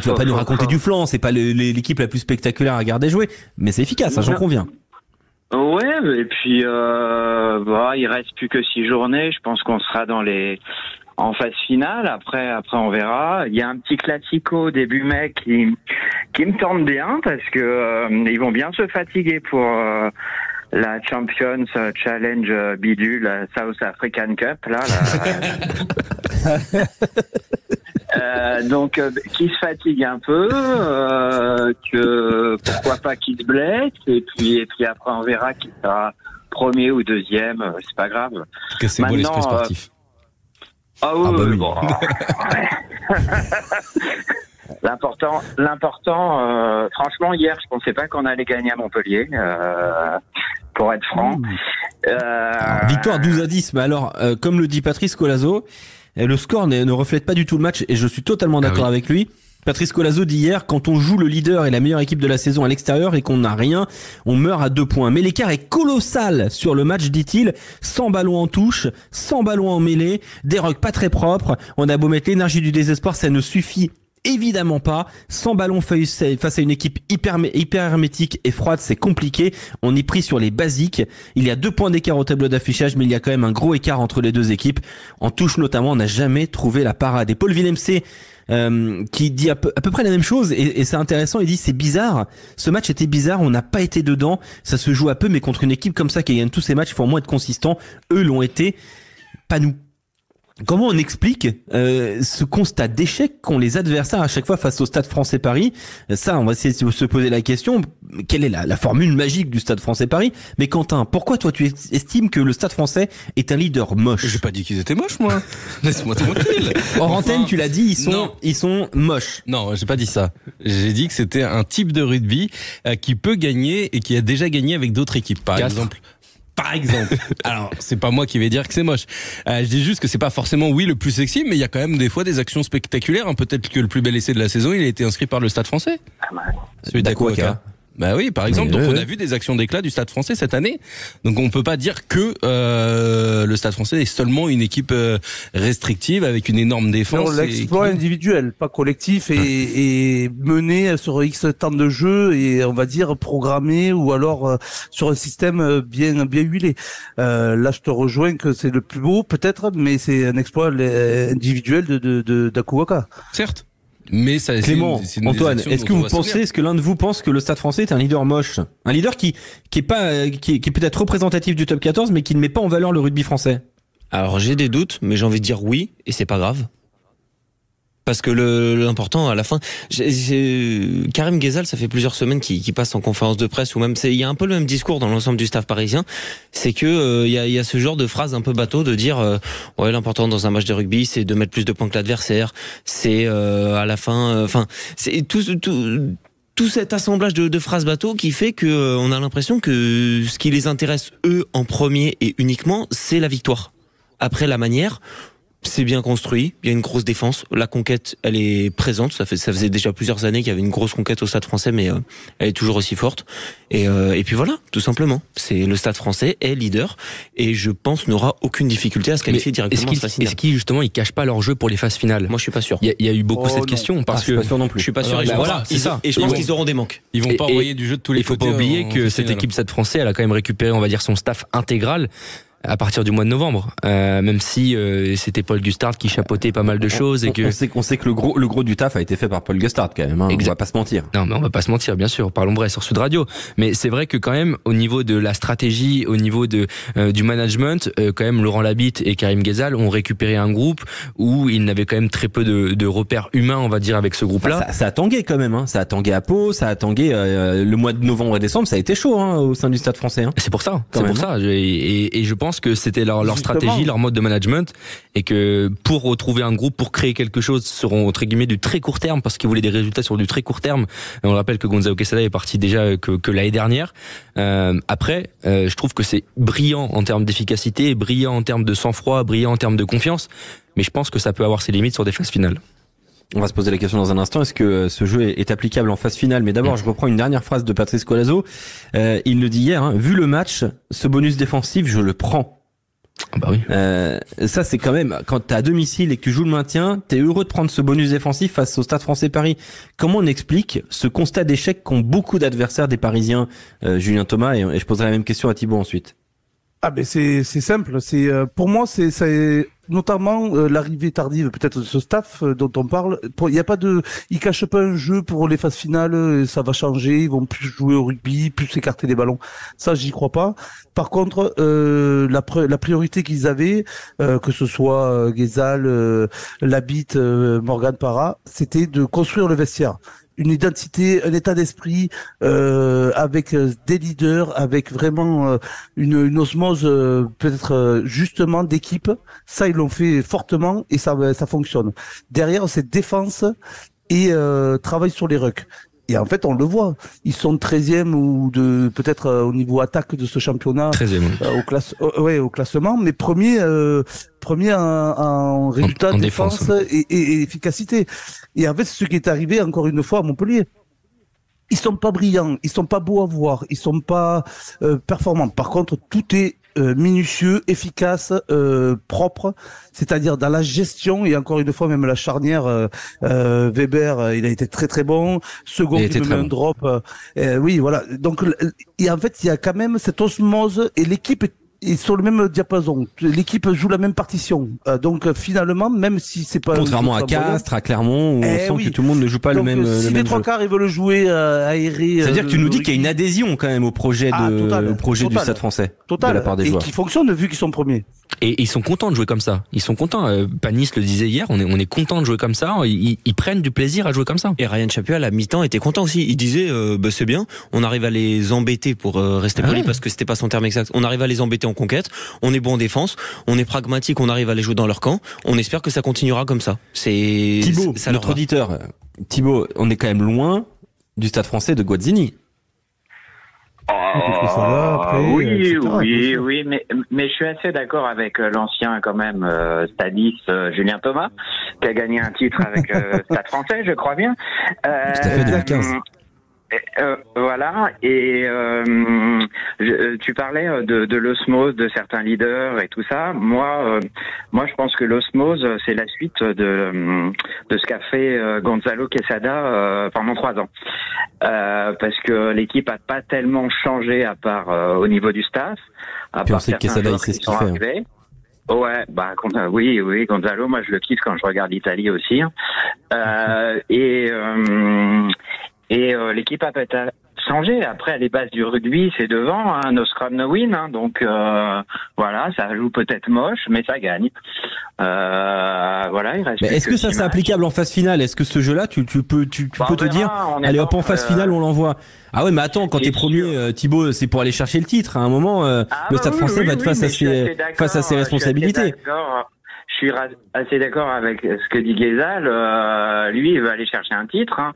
vas pas nous raconter du flanc, c'est pas l'équipe la plus spectaculaire à regarder jouer, mais c'est efficace, hein, j'en conviens. Ouais, et puis il reste plus que 6 journées. Je pense qu'on sera en phase finale. Après on verra. Il y a un petit classico début mai qui me tente bien parce que ils vont bien se fatiguer pour la Champions Challenge bidule, la South African Cup là. Donc qui se fatigue un peu, que pourquoi pas qui se blesse, et puis après on verra qui sera premier ou deuxième, c'est pas grave. Que c'est beau l'esprit sportif. Oui. Bon, L'important, franchement, hier, je pensais pas qu'on allait gagner à Montpellier, pour être franc. Victoire 12-10, mais alors, comme le dit Patrice Colazo, le score ne reflète pas du tout le match, et je suis totalement d'accord avec lui. Patrice Colazo dit hier, quand on joue le leader et la meilleure équipe de la saison à l'extérieur et qu'on n'a rien, on meurt à 2 points. Mais l'écart est colossal sur le match, dit-il. 100 ballons en touche, 100 ballons en mêlée, des rucks pas très propres. On a beau mettre l'énergie du désespoir, ça ne suffit évidemment pas. 100 ballons face à une équipe hyper hermétique et froide, c'est compliqué. On est pris sur les basiques. Il y a 2 points d'écart au tableau d'affichage, mais il y a quand même un gros écart entre les deux équipes. En touche notamment, on n'a jamais trouvé la parade. Et Paul Villemc, qui dit à peu près la même chose, et c'est intéressant, il dit c'est bizarre, ce match était bizarre, on n'a pas été dedans, ça se joue à peu, mais contre une équipe comme ça qui gagne tous ces matchs, il faut au moins être consistant. Eux l'ont été, pas nous. Comment on explique ce constat d'échec qu'ont les adversaires à chaque fois face au Stade Français Paris? Ça, on va essayer de se poser la question. Quelle est la formule magique du Stade Français Paris? Mais Quentin, pourquoi toi tu estimes que le Stade Français est un leader moche? J'ai pas dit qu'ils étaient moches, moi. Laisse-moi tranquille. Hors antenne, tu l'as dit, ils sont moches. Non, j'ai pas dit ça. J'ai dit que c'était un type de rugby qui peut gagner et qui a déjà gagné avec d'autres équipes, par exemple. Alors, c'est pas moi qui vais dire que c'est moche. Je dis juste que c'est pas forcément, le plus sexy, mais il y a quand même des fois des actions spectaculaires. Peut-être que le plus bel essai de la saison, il a été inscrit par le Stade Français. Celui d'Akuaka. Bah oui, par exemple. Donc on a vu des actions d'éclat du Stade Français cette année. Donc on peut pas dire que le Stade Français est seulement une équipe restrictive avec une énorme défense. Non, l'exploit individuel, pas collectif, et mené sur X temps de jeu et on va dire programmé ou alors sur un système bien huilé. Là, je te rejoins que c'est le plus beau peut-être, mais c'est un exploit individuel d'Akuaka. Certes. Mais ça, Clément, Antoine, est-ce que l'un de vous pense que le Stade Français est un leader moche? Un leader qui est peut-être représentatif du top 14, mais qui ne met pas en valeur le rugby français? Alors j'ai des doutes, mais j'ai envie de dire oui, et c'est pas grave. Parce que l'important à la fin, Karim Ghezal, ça fait plusieurs semaines qu'il passe en conférence de presse, ou même il y a un peu le même discours dans l'ensemble du staff parisien, c'est que il y a ce genre de phrase un peu bateau de dire l'important dans un match de rugby c'est de mettre plus de points que l'adversaire, c'est à la fin, c'est tout cet assemblage de phrases bateau qui fait que on a l'impression que ce qui les intéresse eux en premier et uniquement, c'est la victoire. Après la manière, c'est bien construit, il y a une grosse défense, la conquête elle est présente, ça faisait déjà plusieurs années qu'il y avait une grosse conquête au Stade Français, mais elle est toujours aussi forte, et puis voilà, tout simplement, c'est le Stade Français est leader, et je pense n'aura aucune difficulté à se qualifier directement en phase finale. Est-ce qu'ils justement ils cachent pas leur jeu pour les phases finales? Moi je suis pas sûr. Il y a eu beaucoup cette question, parce que je suis pas sûr non plus. Je suis pas sûr, et je pense qu'ils auront des manques. Ils vont pas envoyer du jeu de tous les côtés. Il faut pas oublier que cette équipe Stade Français elle a quand même récupéré, on va dire, son staff intégral. à partir du mois de novembre, même si c'était Paul Gustard qui chapeautait pas mal de choses et que on sait que le gros du taf a été fait par Paul Gustard quand même. Hein, on va pas se mentir. Non, mais on va pas se mentir, bien sûr. Parlons vrai sur Sud Radio. Mais c'est vrai que quand même, au niveau de la stratégie, au niveau de du management, quand même Laurent Labitte et Karim Ghezal ont récupéré un groupe où ils n'avaient quand même très peu de repères humains, on va dire, avec ce groupe-là. Ça a tangué quand même. Hein. Ça a tangué à Pau, ça a tangué le mois de novembre et décembre. Ça a été chaud hein, au sein du Stade Français. Hein. C'est pour ça. Et je pense que c'était leur stratégie, leur mode de management, et que pour retrouver un groupe, pour créer quelque chose, seront entre guillemets du très court terme, parce qu'ils voulaient des résultats sur du très court terme. Et on rappelle que Gonzalo Quesada est parti déjà que l'année dernière. Après, je trouve que c'est brillant en termes d'efficacité, brillant en termes de sang-froid, brillant en termes de confiance, mais je pense que ça peut avoir ses limites sur des phases finales. On va se poser la question dans un instant, est-ce que ce jeu est applicable en phase finale? Mais d'abord, je reprends une dernière phrase de Patrice Colazo. Il le dit hier, hein, vu le match, ce bonus défensif, je le prends. Ah bah oui. Ça, c'est quand même, quand t'es à domicile et que tu joues le maintien, t'es heureux de prendre ce bonus défensif face au Stade Français Paris. Comment on explique ce constat d'échec qu'ont beaucoup d'adversaires des Parisiens, Julien Thomas, et je poserai la même question à Thibaut ensuite. Ah ben c'est simple, c'est pour moi c'est notamment l'arrivée tardive peut-être de ce staff dont on parle. Il y a pas de, ils cachent pas un jeu pour les phases finales, ça va changer, ils vont plus jouer au rugby, plus s'écarter des ballons. Ça j'y crois pas. Par contre la priorité qu'ils avaient, que ce soit Ghezal, Labitte, Morgan Parra, c'était de construire le vestiaire. Une identité, un état d'esprit avec des leaders, avec vraiment une osmose peut-être justement d'équipe. Ça, ils l'ont fait fortement et ça fonctionne. Derrière, c'est défense et travail sur les rucks. Et en fait, on le voit. Ils sont 13e ou peut-être au niveau attaque de ce championnat. 13e. Au classement, mais premier en résultat, en défense et efficacité. Et en fait, c'est ce qui est arrivé encore une fois à Montpellier. Ils sont pas brillants, ils sont pas beaux à voir, ils sont pas performants. Par contre, tout est minutieux, efficace, propre, c'est-à-dire dans la gestion. Et encore une fois, même la charnière Weber, il a été très très bon. Second qui me met un drop, oui, voilà. Donc, et en fait, il y a quand même cette osmose et l'équipe est sur le même diapason. L'équipe joue la même partition. Donc finalement, même si c'est pas contrairement à Castres, à Clermont, où on sent que tout le monde ne joue pas le même si le les même trois jeu. quarts ils veulent jouer aéré. C'est-à-dire que tu nous dis qu'il y a une adhésion quand même au projet du Stade Français de la part des joueurs. Et qui fonctionne vu qu'ils sont premiers. Et ils sont contents de jouer comme ça. Ils sont contents. Panis le disait hier, on est content de jouer comme ça. Ils prennent du plaisir à jouer comme ça. Et Ryan Chapuis à la mi-temps était content aussi. Il disait c'est bien, on arrive à les embêter pour rester poli parce que c'était pas son terme exact. On arrive à les embêter en conquête, on est bon en défense, on est pragmatique, on arrive à les jouer dans leur camp. On espère que ça continuera comme ça. C'est Thibaut, notre auditeur. Thibaut, on est quand même loin du Stade Français de Guazzini. Oui, mais je suis assez d'accord avec l'ancien quand même stadiste Julien Thomas, qui a gagné un titre avec Stade Français, je crois bien. Tout à fait, 2015. Voilà, et tu parlais de l'osmose de certains leaders et tout ça. Moi, je pense que l'osmose, c'est la suite de ce qu'a fait Gonzalo Quesada pendant 3 ans. Parce que l'équipe a pas tellement changé à part au niveau du staff, à part certains joueurs qui sont arrivés. Ouais, oui, Gonzalo, moi je le kiffe quand je regarde l'Italie aussi. Et l'équipe a peut-être changé. Après, les bases du rugby, c'est devant, hein, no scrum, no win. Hein, donc voilà, ça joue peut-être moche, mais ça gagne. Voilà, il reste. Mais est-ce que ça c'est applicable en phase finale? Est-ce que ce jeu-là, tu peux te dire, allez hop, en phase finale, on l'envoie? Ah ouais, mais attends, quand t'es premier, Thibaut, c'est pour aller chercher le titre. À un moment, le Stade Français va être face à ses responsabilités. Je suis assez d'accord avec ce que dit Ghezal. Lui, il veut aller chercher un titre. Hein.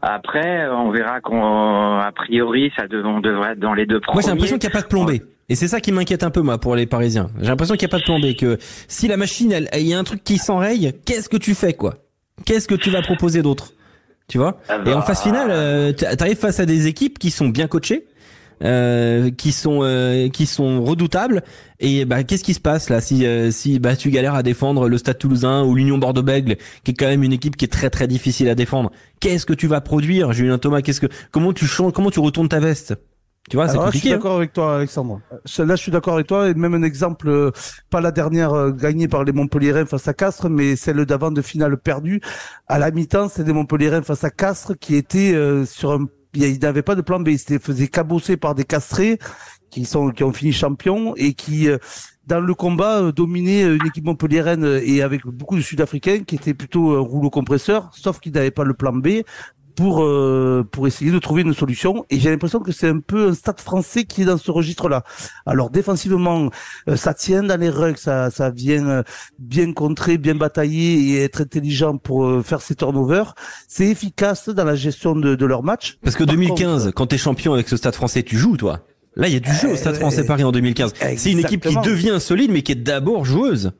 Après, on verra a priori, on devrait être dans les 2 premiers. Moi, j'ai l'impression qu'il n'y a pas de plan B. Et c'est ça qui m'inquiète un peu, moi, pour les Parisiens. J'ai l'impression qu'il n'y a pas de plan B. Que si la machine, il y a un truc qui s'enraye, qu'est-ce que tu fais, quoi? Qu'est-ce que tu vas proposer d'autre? Tu vois? Et en phase finale, t'arrives face à des équipes qui sont bien coachées. Qui sont redoutables, et qu'est-ce qui se passe là si tu galères à défendre le Stade Toulousain ou l'Union Bordeaux-Bègles, qui est quand même une équipe qui est très très difficile à défendre? Qu'est-ce que tu vas produire, Julien Thomas? Comment tu changes, comment tu retournes ta veste? Tu vois, c'est Alors là, compliqué. je suis d'accord avec toi, Alexandre. Là, je suis d'accord avec toi. Et même un exemple, pas la dernière gagnée par les Montpellierins face à Castres, mais celle d'avant de finale perdue. À la mi-temps, c'est des Montpellierins face à Castres qui étaient sur un... Ils n'avaient pas de plan B. Ils se faisaient cabosser par des Castrés qui ont fini champions et qui, dans le combat, dominaient une équipe montpelliéraine et avec beaucoup de Sud-Africains qui étaient plutôt un rouleau compresseur, sauf qu'ils n'avaient pas le plan B. Pour essayer de trouver une solution. Et j'ai l'impression que c'est un peu un Stade Français qui est dans ce registre-là. Alors défensivement, ça tient dans les rugs, ça vient bien contrer, bien batailler et être intelligent pour faire ses turnovers. C'est efficace dans la gestion de leur match. Parce que 2015, quand t'es champion avec ce Stade Français, tu joues, toi. Là, il y a du jeu au Stade Français Paris en 2015. C'est une équipe qui devient solide, mais qui est d'abord joueuse.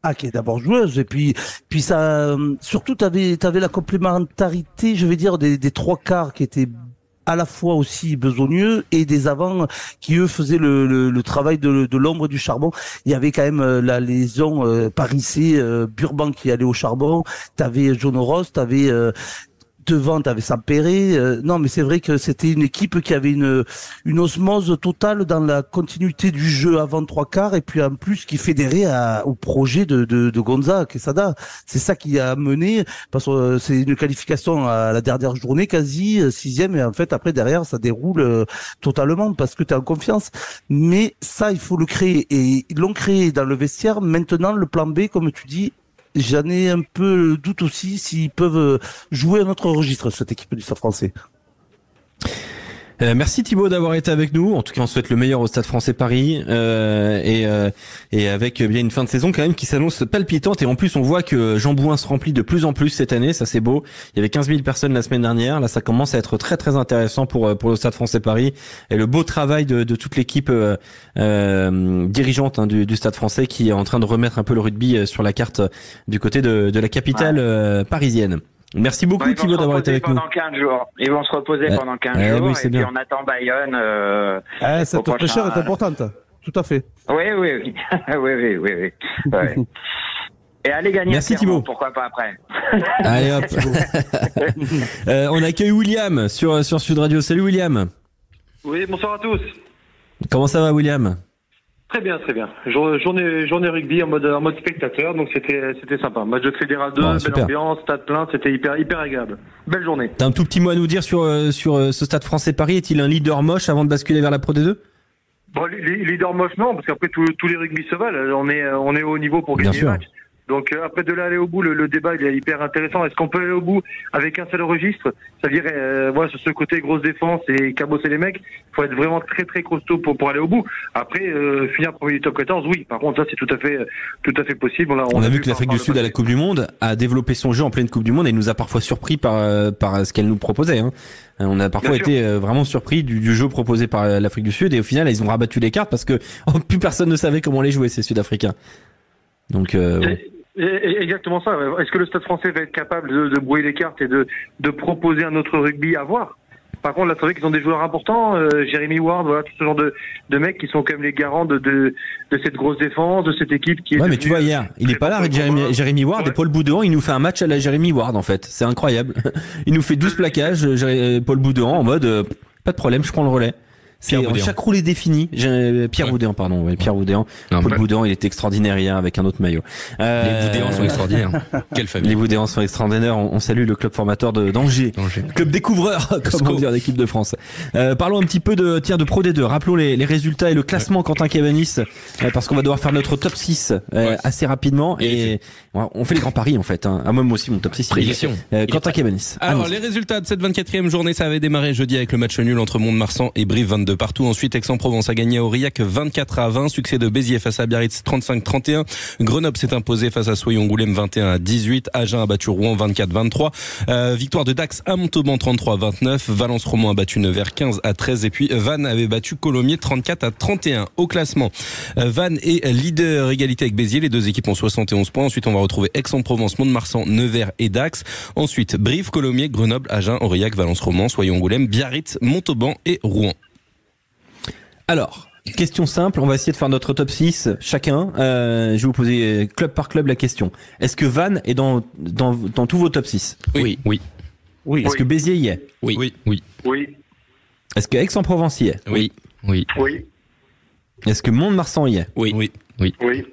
Ah, qui est d'abord joueuse, et puis ça, surtout t'avais la complémentarité, je vais dire, des trois quarts qui étaient à la fois aussi besogneux et des avants qui eux faisaient le travail de l'ombre et du charbon. Il y avait quand même la liaison Paris-C, Burban qui allait au charbon, t'avais John Ross, t'avais devant, t'avais Sampéré. Non, mais c'est vrai que c'était une équipe qui avait une osmose totale dans la continuité du jeu avant trois quarts et puis en plus qui fédérait au projet de Gonza Quesada. C'est ça qui a mené, parce que c'est une qualification à la dernière journée quasi, 6e, et en fait après derrière ça déroule totalement parce que t'es en confiance. Mais ça, il faut le créer, et ils l'ont créé dans le vestiaire. Maintenant, le plan B, comme tu dis, j'en ai un peu le doute aussi s'ils peuvent jouer un autre registre, cette équipe du Stade Français. Merci Thibaut d'avoir été avec nous. En tout cas, on souhaite le meilleur au Stade Français Paris et avec bien une fin de saison quand même qui s'annonce palpitante. Et en plus, on voit que Jean Bouin se remplit de plus en plus cette année. Ça, c'est beau. Il y avait 15 000 personnes la semaine dernière. Là, ça commence à être très très intéressant pour le Stade Français Paris et le beau travail de toute l'équipe dirigeante du Stade Français qui est en train de remettre un peu le rugby sur la carte du côté de la capitale parisienne. Merci beaucoup Thibaut d'avoir été avec nous. Pendant 15 jours. Ils vont se reposer pendant 15 jours, et puis on attend Bayonne. Cette fraîcheur est importante, tout à fait. Oui. Ouais. Et allez gagner. Merci Thibaut. Pourquoi pas après. Allez hop. On accueille William sur Sud Radio. Salut William. Oui, bonsoir à tous. Comment ça va William ? Très bien. Journée rugby en mode spectateur, donc c'était sympa. Match de Fédéral 2, belle ambiance, stade plein, c'était hyper agréable. Belle journée. T'as un tout petit mot à nous dire sur ce Stade Français Paris. Est-il un leader moche avant de basculer vers la Pro D2 ? Bon, leader moche non, parce qu'après tous les rugby se valent. On est au niveau pour gagner le match. Donc après de là aller au bout, le débat il est hyper intéressant. Est-ce qu'on peut aller au bout avec un seul registre ? C'est-à-dire sur ce côté grosse défense et cabosser les mecs, il faut être vraiment très très costaud pour aller au bout. Après finir premier du top 14, oui. Par contre ça c'est tout à fait possible. On a vu que l'Afrique du Sud à la Coupe du Monde a développé son jeu en pleine Coupe du Monde et nous a parfois surpris par ce qu'elle nous proposait. Hein. On a parfois été vraiment surpris du jeu proposé par l'Afrique du Sud et au final ils ont rabattu les cartes parce que plus personne ne savait comment les jouer ces Sud-Africains. Donc exactement ça. Est-ce que le Stade Français va être capable de brouiller les cartes et de proposer un autre rugby à voir ? Par contre, là, c'est vrai qu'ils ont des joueurs importants, Jeremy Ward, voilà, tout ce genre de mecs qui sont quand même les garants de cette grosse défense, de cette équipe qui est... Ouais, mais tu vois, hier, il est pas là avec Jeremy Ward et Paul Boudouan, il nous fait un match à la Jeremy Ward, en fait. C'est incroyable. Il nous fait 12 plaquages, Paul Boudouan, en mode, pas de problème, je prends le relais. Chaque roule est défini. Pierre Boudéan, pardon. Ouais, Pierre Boudéan. Paul Boudéan, il est extraordinaire hier avec un autre maillot. Les Boudéans sont extraordinaires. Quelle famille. Les Boudéans sont extraordinaires. On salue le club formateur d'Angers. Club découvreur, comme on dit en équipe de France. Parlons un petit peu de Pro D2. Rappelons les résultats et le classement Quentin Cavanis, parce qu'on va devoir faire notre top 6 assez rapidement. Et on fait les grands paris, en fait. Hein. Ah, moi aussi, mon top 6. Quentin Cavanis. Alors, les résultats de cette 24e journée, ça avait démarré jeudi avec le match nul entre Mont-de-Marsan et Brive 22 partout. Ensuite, Aix-en-Provence a gagné à Aurillac 24-20. Succès de Béziers face à Biarritz 35-31. Grenoble s'est imposé face à Soyons-Goulême 21-18. Agen a battu Rouen 24-23. Victoire de Dax à Montauban 33-29. Valence-Romand a battu Nevers 15-13. Et puis Vannes avait battu Colomiers 34-31. Au classement, Vannes est leader, égalité avec Béziers. Les deux équipes ont 71 points. Ensuite, on va retrouver Aix-en-Provence, Mont-de-Marsan, Nevers et Dax. Ensuite, Brive, Colomiers, Grenoble, Agen, Aurillac, Valence-Romand, Soyons-Goulême, Biarritz, Montauban et Rouen. Alors, question simple, on va essayer de faire notre top 6 chacun. Je vais vous poser club par club la question. Est-ce que Vannes est dans tous vos top 6 ? Oui. Est-ce que Béziers y est ? Oui. Est-ce que Aix-en-Provence y est? Oui. Oui. Oui. Est-ce que Mont-de-Marsan y est? Oui. Oui. Oui. Oui.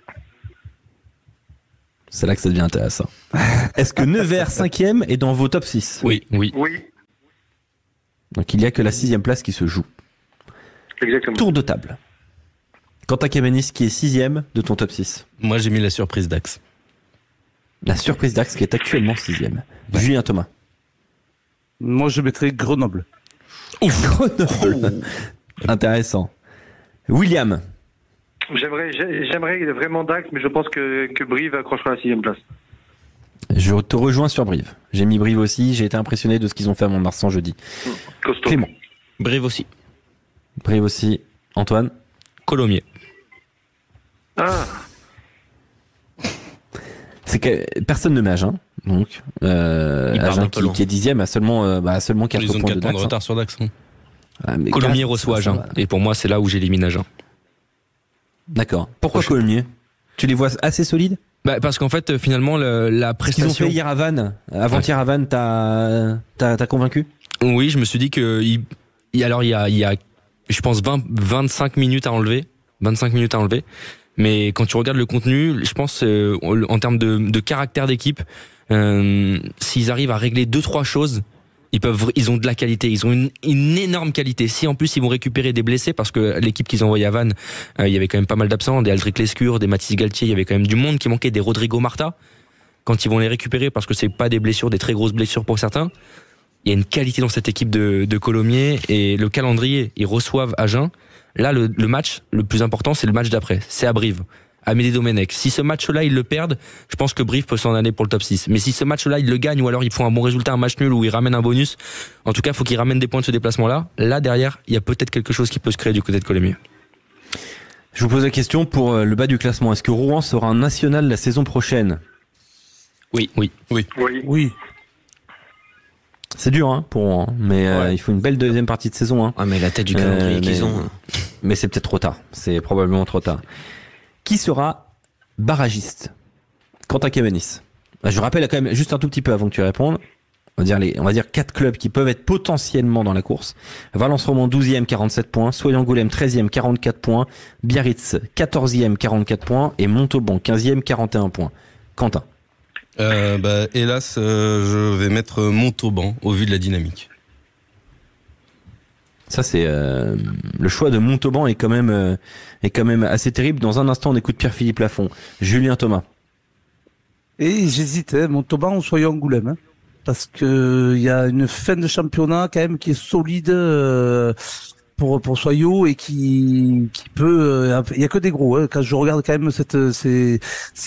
C'est là que ça devient intéressant. Est-ce que Nevers 5e est dans vos top 6? Oui. Oui. Oui. Donc il n'y a que la 6e place qui se joue. Exactement. Tour de table. Quentin Cabanis qui est 6e de ton top 6. Moi, j'ai mis la surprise d'Axe. La surprise d'Axe qui est actuellement 6e. Julien Thomas. Moi, je mettrais Grenoble. Grenoble. Intéressant. William. J'aimerais vraiment Dax, mais je pense que Brive accrochera la 6e place. Je te rejoins sur Brive. J'ai mis Brive aussi. J'ai été impressionné de ce qu'ils ont fait à Mont-de-Marsan jeudi. Costaud. Clément. Brive aussi. Brive aussi. Antoine. Colomiers. Ah. C'est que personne ne met Agen. Donc, Agen qui est 10e a seulement 4 Ils ont points 4 de points Dax. de retard sur Dax. Colomiers reçoit Agen. Et pour moi, c'est là où j'élimine Agen. D'accord. Pourquoi Colomiers? Tu les vois assez solides? Parce qu'en fait, finalement, la prestation. Ce qu'ils ont fait hier à Vannes, avant-hier à Vannes, t'as convaincu? Oui, je me suis dit que il y a, je pense 25 minutes à enlever. 25 minutes à enlever. Mais quand tu regardes le contenu, je pense en termes de caractère d'équipe, s'ils arrivent à régler 2-3 choses, ils ont de la qualité, ils ont une énorme qualité. Si en plus ils vont récupérer des blessés, parce que l'équipe qu'ils ont envoyée à Vannes, il y avait quand même pas mal d'absents, des Aldric Lescure, des Mathis Galtier, il y avait quand même du monde qui manquait, des Rodrigo Marta. Quand ils vont les récupérer, parce que c'est pas des blessures, des très grosses blessures pour certains, il y a une qualité dans cette équipe de Colomiers, et le calendrier, ils reçoivent Agen. Là, le match le plus important, c'est le match d'après, c'est à Brive. Amédée Domenech. Si ce match-là, ils le perdent, je pense que Brive peut s'en aller pour le top 6. Mais si ce match-là, ils le gagnent, ou alors ils font un bon résultat, un match nul, ou ils ramènent un bonus, en tout cas, il faut qu'ils ramènent des points de ce déplacement-là. Là, derrière, il y a peut-être quelque chose qui peut se créer du côté de Colomiers. Je vous pose la question pour le bas du classement. Est-ce que Rouen sera un national la saison prochaine? Oui. C'est dur pour Rouen, mais il faut une belle deuxième partie de saison. Ah, mais la tête du calendrier qu'ils ont. Mais c'est peut-être trop tard. C'est probablement trop tard. Qui sera barragiste? Quentin Cabanis. Je rappelle quand même juste un tout petit peu avant que tu répondes. On va dire 4 clubs qui peuvent être potentiellement dans la course. Valence Romand 12e 47 points, Soye-Angoulême 13e 44 points, Biarritz 14e 44 points et Montauban 15e 41 points. Quentin. Hélas, je vais mettre Montauban au vu de la dynamique. Ça c'est le choix de Montauban est quand même assez terrible. Dans un instant, on écoute Pierre-Philippe Lafont. Julien Thomas. Et j'hésite, Montauban ou Soye-Angoulême, parce que il y a une fin de championnat quand même qui est solide pour Soyo et qui peut. Il y a que des gros. Quand je regarde quand même ces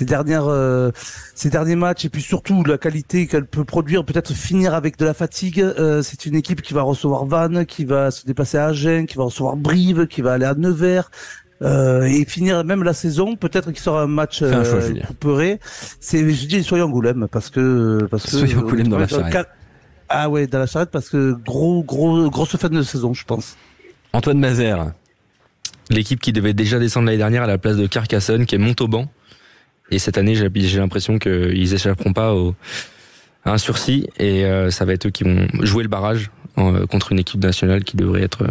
derniers matchs et puis surtout la qualité qu'elle peut produire, peut-être finir avec de la fatigue. C'est une équipe qui va recevoir Vannes, qui va se déplacer à Agen, qui va recevoir Brive, qui va aller à Nevers. Et finir même la saison, peut-être qu'il sera un match couperé. Je dis Soye-Angoulême parce que Soye-Angoulême dans la charrette. Ah ouais, dans la charrette parce que grosse fin de saison, je pense. Antoine Mazère. L'équipe qui devait déjà descendre l'année dernière à la place de Carcassonne, qui est Montauban. Et cette année, j'ai l'impression qu'ils échapperont pas à un sursis. Et ça va être eux qui vont jouer le barrage contre une équipe nationale qui devrait être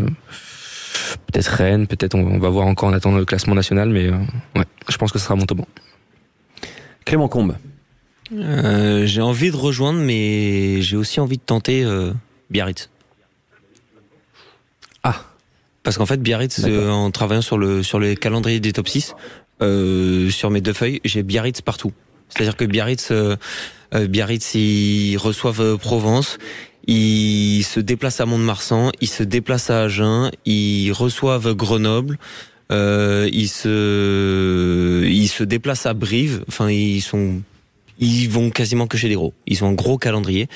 peut-être Rennes, peut-être on va voir encore en attendant le classement national. Mais je pense que ce sera Montauban. Clément Combe. J'ai envie de rejoindre, mais j'ai aussi envie de tenter Biarritz. Parce qu'en fait, Biarritz, en travaillant sur le calendrier des top 6, sur mes 2 feuilles, j'ai Biarritz partout. C'est-à-dire que Biarritz, ils reçoivent Provence, ils se déplacent à Mont-de-Marsan, ils se déplacent à Agen, ils reçoivent Grenoble, ils se déplacent à Brive. Enfin, ils vont quasiment que chez les gros. Ils ont un gros calendrier.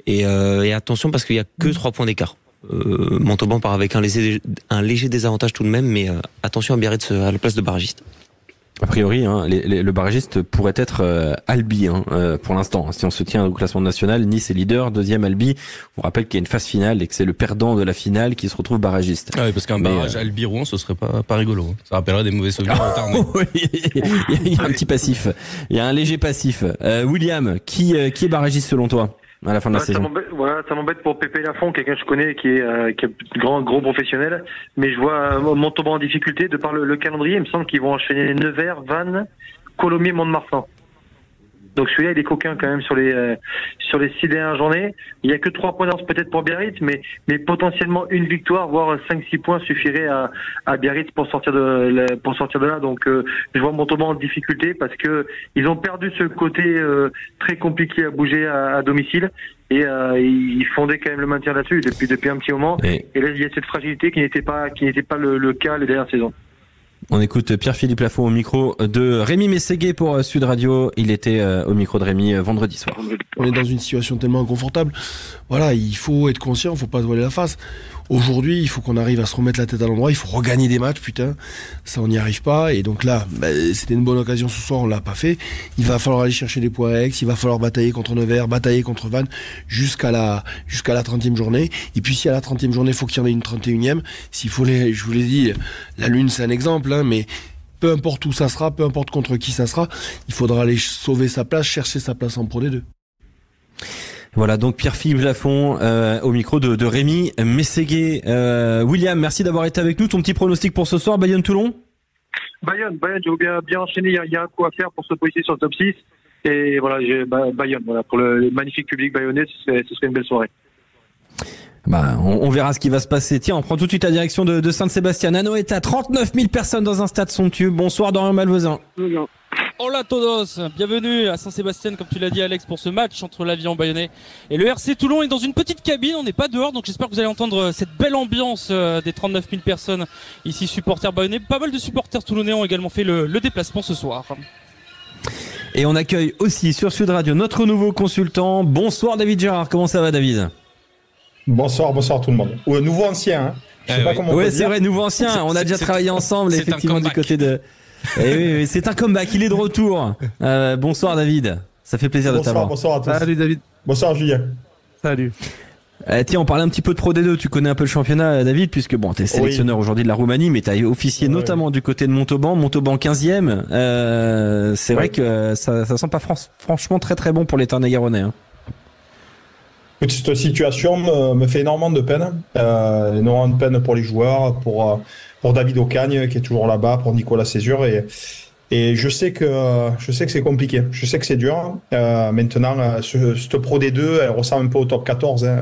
Et attention parce qu'il y a que 3 points d'écart. Montauban part avec un léger désavantage tout de même, mais attention à Biarritz à la place de barragiste. A priori, le barragiste pourrait être Albi pour l'instant. Si on se tient au classement national, Nice est leader, 2e Albi. On rappelle qu'il y a une phase finale et que c'est le perdant de la finale qui se retrouve barragiste. Ah oui, parce qu'un barrage Albi-Rouen, ce serait pas rigolo. Ça rappellerait des mauvais souvenirs. Il y a un petit passif. Il y a un léger passif. William, qui est barragiste selon toi? à la fin de la saison. Ça m'embête pour Pépé Lafont, quelqu'un que je connais qui est gros professionnel, mais je vois Montauban en difficulté de par le calendrier. Il me semble qu'ils vont enchaîner Nevers, Vannes, Colomiers, Mont-de-Marsan. Donc celui-là, il est coquin quand même sur les 6 dernières journées. Il y a que 3 points d'avance peut-être pour Biarritz, mais potentiellement une victoire, voire 5-6 points suffirait à Biarritz pour sortir de là. Donc je vois Montauban en difficulté parce que ils ont perdu ce côté très compliqué à bouger à domicile et ils fondaient quand même le maintien là-dessus depuis un petit moment. Et là, il y a cette fragilité qui n'était pas le cas les dernières saisons. On écoute Pierre-Philippe Lafont au micro de Rémi Mességuet pour Sud Radio. Il était au micro de Rémi vendredi soir. On est dans une situation tellement inconfortable. Voilà, il faut être conscient, il faut pas se voiler la face. Aujourd'hui, il faut qu'on arrive à se remettre la tête à l'endroit. Il faut regagner des matchs, putain. Ça, on n'y arrive pas. Et donc là, c'était une bonne occasion ce soir. On l'a pas fait. Il va falloir aller chercher des points à Aix. Il va falloir batailler contre Nevers, batailler contre Vannes jusqu'à la 30e journée. Et puis, si à la 30e journée, il faut qu'il y en ait une 31e. Je vous l'ai dit, la Lune, c'est un exemple, hein, mais peu importe où ça sera, peu importe contre qui ça sera, il faudra aller sauver sa place, chercher sa place en Pro D2. Voilà, donc Pierre-Philippe Lafont au micro de Rémi Mességuet. William, merci d'avoir été avec nous. Ton petit pronostic pour ce soir, Bayonne-Toulon? Bayonne, je veux bien enchaîner. Il y a un coup à faire pour se positionner sur le top 6. Et voilà, Bayonne, voilà, pour le magnifique public bayonnais, ce serait une belle soirée. On verra ce qui va se passer. Tiens, on prend tout de suite la direction de Saint-Sébastien. Anoeta, 39 000 personnes dans un stade somptueux. Bonsoir Dorian Malvezin. Hola todos, bienvenue à Saint-Sébastien, comme tu l'as dit Alex, pour ce match entre l'Aviron Bayonnais et le RC Toulon. Et dans une petite cabine, on n'est pas dehors, donc j'espère que vous allez entendre cette belle ambiance des 39 000 personnes ici, supporters bayonnais. Pas mal de supporters toulonnais ont également fait le déplacement ce soir. Et on accueille aussi sur Sud Radio notre nouveau consultant. Bonsoir David Gérard, comment ça va David? Bonsoir tout le monde. Ou nouveau ancien, hein. Je sais pas comment on peut c'est dire. Vrai, nouveau ancien. On a déjà travaillé ensemble, effectivement, du côté de... oui, c'est un comeback, il est de retour. Bonsoir David, ça fait plaisir de t'avoir. Bonsoir à tous. Salut David. Bonsoir Julien. Salut. Tiens, on parlait un petit peu de Pro D2, tu connais un peu le championnat David, puisque bon, t'es sélectionneur aujourd'hui de la Roumanie, mais t'as officié notamment du côté de Montauban 15e. C'est vrai que ça sent pas franchement très très bon pour les Tarn-et-Garonnais. Hein. Cette situation me fait énormément de peine. Énormément de peine pour les joueurs, pour David Ocagne qui est toujours là-bas, pour Nicolas Césure et je sais que c'est compliqué, je sais que c'est dur. Maintenant, cette Pro D2, elle ressemble un peu au top 14. Hein.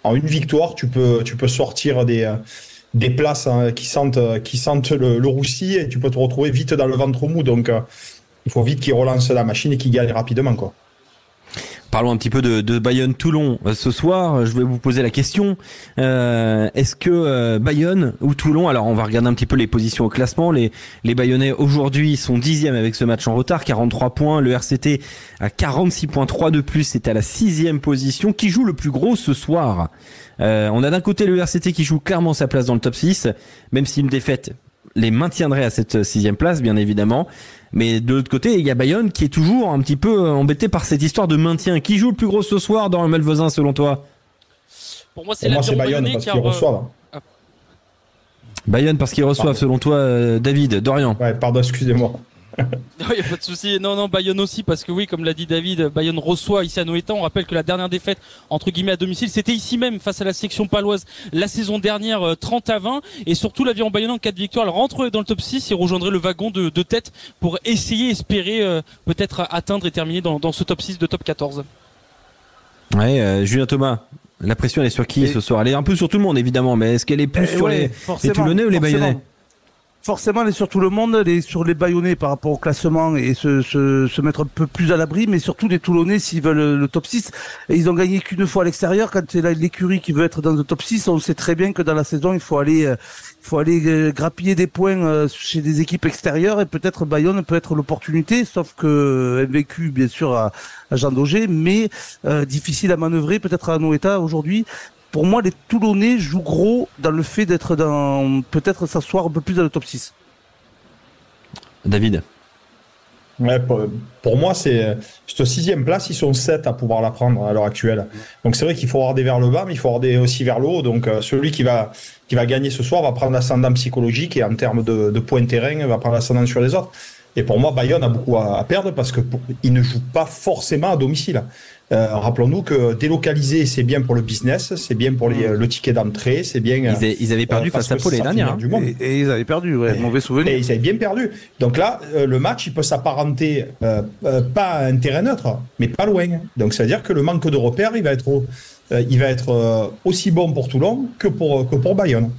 En une victoire, tu peux sortir des places qui sentent le roussi et tu peux te retrouver vite dans le ventre mou. Donc, il faut vite qu'ils relancent la machine et qu'ils gagnent rapidement, quoi. Parlons un petit peu de Bayonne-Toulon. Ce soir, je vais vous poser la question. Est-ce que Bayonne ou Toulon, alors on va regarder un petit peu les positions au classement. Les Bayonnais aujourd'hui sont 10e avec ce match en retard, 43 points. Le RCT à 46 points, 3 de plus, c'est à la 6e position. Qui joue le plus gros ce soir? On a d'un côté le RCT qui joue clairement sa place dans le top 6, même si une défaite les maintiendrait à cette 6e place, bien évidemment. Mais de l'autre côté, il y a Bayonne qui est toujours un petit peu embêté par cette histoire de maintien. Qui joue le plus gros ce soir dans le Malvezin, selon toi? Pour moi, c'est Bayonne parce qu'ils reçoivent. Bayonne parce qu'ils reçoivent, selon toi, David, Dorian. Ouais, pardon, excusez-moi. Il n'y a pas de souci. Non, Bayonne aussi, parce que oui, comme l'a dit David, Bayonne reçoit ici à Anoeta. On rappelle que la dernière défaite, entre guillemets, à domicile, c'était ici même, face à la section paloise, la saison dernière, 30-20. Et surtout, l'Aviron Bayonnais en 4 victoires, elle rentre dans le top 6 et rejoindrait le wagon de tête pour espérer peut-être atteindre et terminer dans ce top 6 de top 14. Ouais, Julien Thomas. La pression, elle est sur qui ce soir? Elle est un peu sur tout le monde, évidemment, mais est-ce qu'elle est plus sur les Toulonnais ou les Bayonnais? Forcément, elle est sur tout le monde, elle est sur les Bayonnais par rapport au classement et se mettre un peu plus à l'abri, mais surtout les Toulonnais s'ils veulent le top 6. Et ils ont gagné qu'une fois à l'extérieur. Quand c'est l'écurie qui veut être dans le top 6, on sait très bien que dans la saison, il faut aller grappiller des points chez des équipes extérieures et peut-être Bayonne peut être l'opportunité, sauf que MVQ bien sûr à Jean Daugé, mais difficile à manœuvrer peut-être à Anoeta aujourd'hui. Pour moi, les Toulonnais jouent gros dans le fait d'être peut-être s'asseoir un peu plus dans le top 6. David. Ouais, pour moi, c'est cette 6e place, ils sont 7 à pouvoir la prendre à l'heure actuelle. Donc c'est vrai qu'il faut avoir des vers le bas, mais il faut avoir aussi vers le haut. Donc celui qui va gagner ce soir va prendre l'ascendant psychologique et en termes de points de terrain, va prendre l'ascendant sur les autres. Et pour moi, Bayonne a beaucoup à perdre parce qu'il ne joue pas forcément à domicile. Rappelons-nous que délocaliser, c'est bien pour le business, c'est bien pour le ticket d'entrée, c'est bien. Ils avaient perdu face à Pau l'année dernière. Et ils avaient perdu, mauvais souvenir. Et ils avaient bien perdu. Donc là, le match, il peut s'apparenter pas à un terrain neutre, mais pas loin. Donc ça veut dire que le manque de repères, il va être aussi bon pour Toulon que pour Bayonne.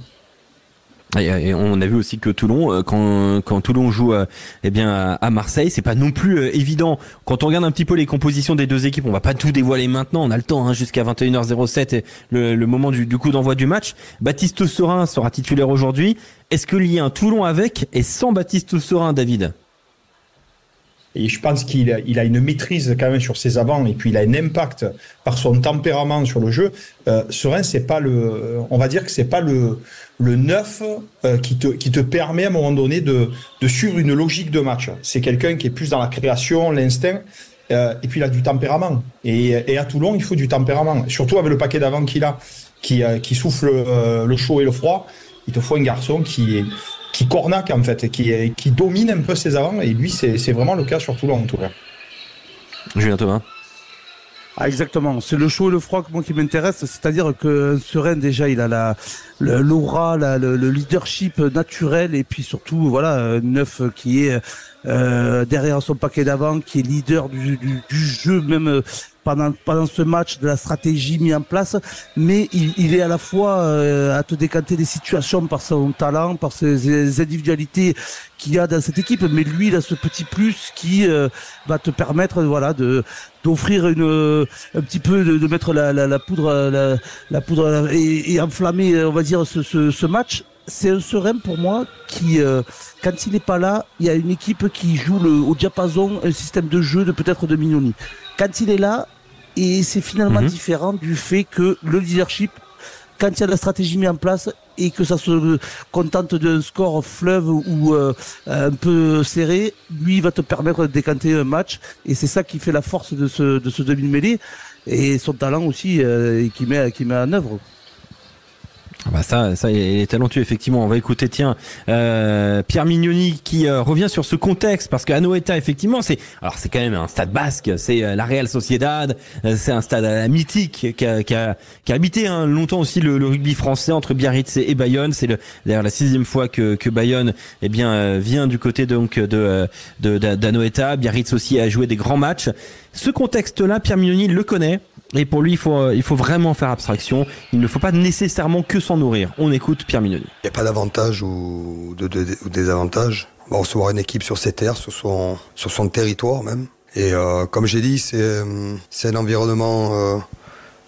Et on a vu aussi que Toulon, quand Toulon joue à Marseille, c'est pas non plus évident. Quand on regarde un petit peu les compositions des deux équipes, on va pas tout dévoiler maintenant, on a le temps jusqu'à 21h07 et le moment du coup d'envoi du match. Baptiste Serin sera titulaire aujourd'hui. Est-ce qu'il y a un Toulon avec et sans Baptiste Serin, David ? Et je pense qu'il a une maîtrise quand même sur ses avants et puis il a un impact par son tempérament sur le jeu. Serein, c'est pas on va dire que c'est pas le neuf qui te permet à un moment donné de suivre une logique de match. C'est quelqu'un qui est plus dans la création, l'instinct, et puis il a du tempérament. Et à Toulon, il faut du tempérament. Surtout avec le paquet d'avant qu'il a, qui souffle le chaud et le froid. Il te faut un garçon qui cornaque en fait, qui domine un peu ses avants, et lui c'est vraiment le cas sur Toulon en tout cas. Julien Thomas. Ah, exactement, c'est le chaud et le froid qui m'intéresse, c'est-à-dire que Serein déjà il a l'aura, le leadership naturel, et puis surtout voilà, neuf qui est derrière son paquet d'avant, qui est leader du jeu même pendant ce match, de la stratégie mise en place, mais il est à la fois à te décanter des situations par son talent, par ses individualités qu'il y a dans cette équipe, mais lui il a ce petit plus qui va te permettre d'offrir un petit peu de mettre la poudre et enflammer, on va dire, ce match. C'est un Serein pour moi qui, quand il n'est pas là, il y a une équipe qui joue au diapason un système de jeu peut-être de Mignoni. Quand il est là, et c'est finalement différent du fait que le leadership, quand il y a la stratégie mise en place et que ça se contente d'un score fleuve ou un peu serré, lui il va te permettre de décanter un match, et c'est ça qui fait la force de ce demi-mêlée, et son talent aussi qui met en œuvre. Bah ça il est talentueux effectivement. On va écouter Pierre Mignoni qui revient sur ce contexte, parce qu'à Anoeta effectivement c'est quand même un stade basque, c'est la Real Sociedad, c'est un stade mythique qui a habité longtemps aussi le rugby français entre Biarritz et Bayonne. C'est d'ailleurs la 6e fois que Bayonne vient du côté donc d'Anoeta. Biarritz aussi a joué des grands matchs. Ce contexte-là, Pierre Mignoni le connaît. Et pour lui, il faut vraiment faire abstraction. Il ne faut pas nécessairement que s'en nourrir. On écoute Pierre Mignoni. Il n'y a pas d'avantage ou de désavantage. On va recevoir une équipe sur ses terres, sur son territoire même. Et comme j'ai dit, c'est un environnement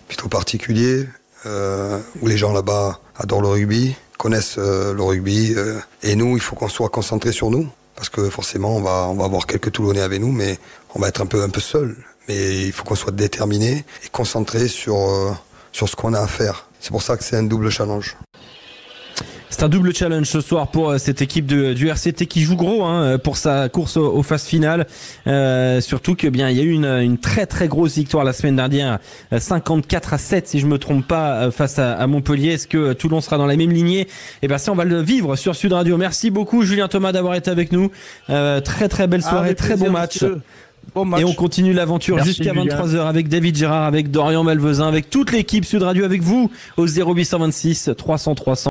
plutôt particulier, où les gens là-bas adorent le rugby, connaissent le rugby. Et nous, il faut qu'on soit concentrés sur nous. Parce que forcément, on va avoir quelques Toulonnais avec nous, mais on va être un peu seul. Mais il faut qu'on soit déterminé et concentré sur ce qu'on a à faire. C'est pour ça que c'est un double challenge. C'est un double challenge ce soir pour cette équipe du RCT qui joue gros pour sa course aux phases finales. Surtout que il y a eu une très très grosse victoire la semaine dernière, 54-7 si je me trompe pas, face à Montpellier. Est-ce que Toulon sera dans la même lignée? Ça on va le vivre sur Sud Radio. Merci beaucoup Julien Thomas d'avoir été avec nous. Très très belle soirée, très bon match. Bon match. Et on continue l'aventure jusqu'à 23h avec David Gérard, avec Dorian Malvezin, avec toute l'équipe Sud Radio, avec vous au 0826 300 300.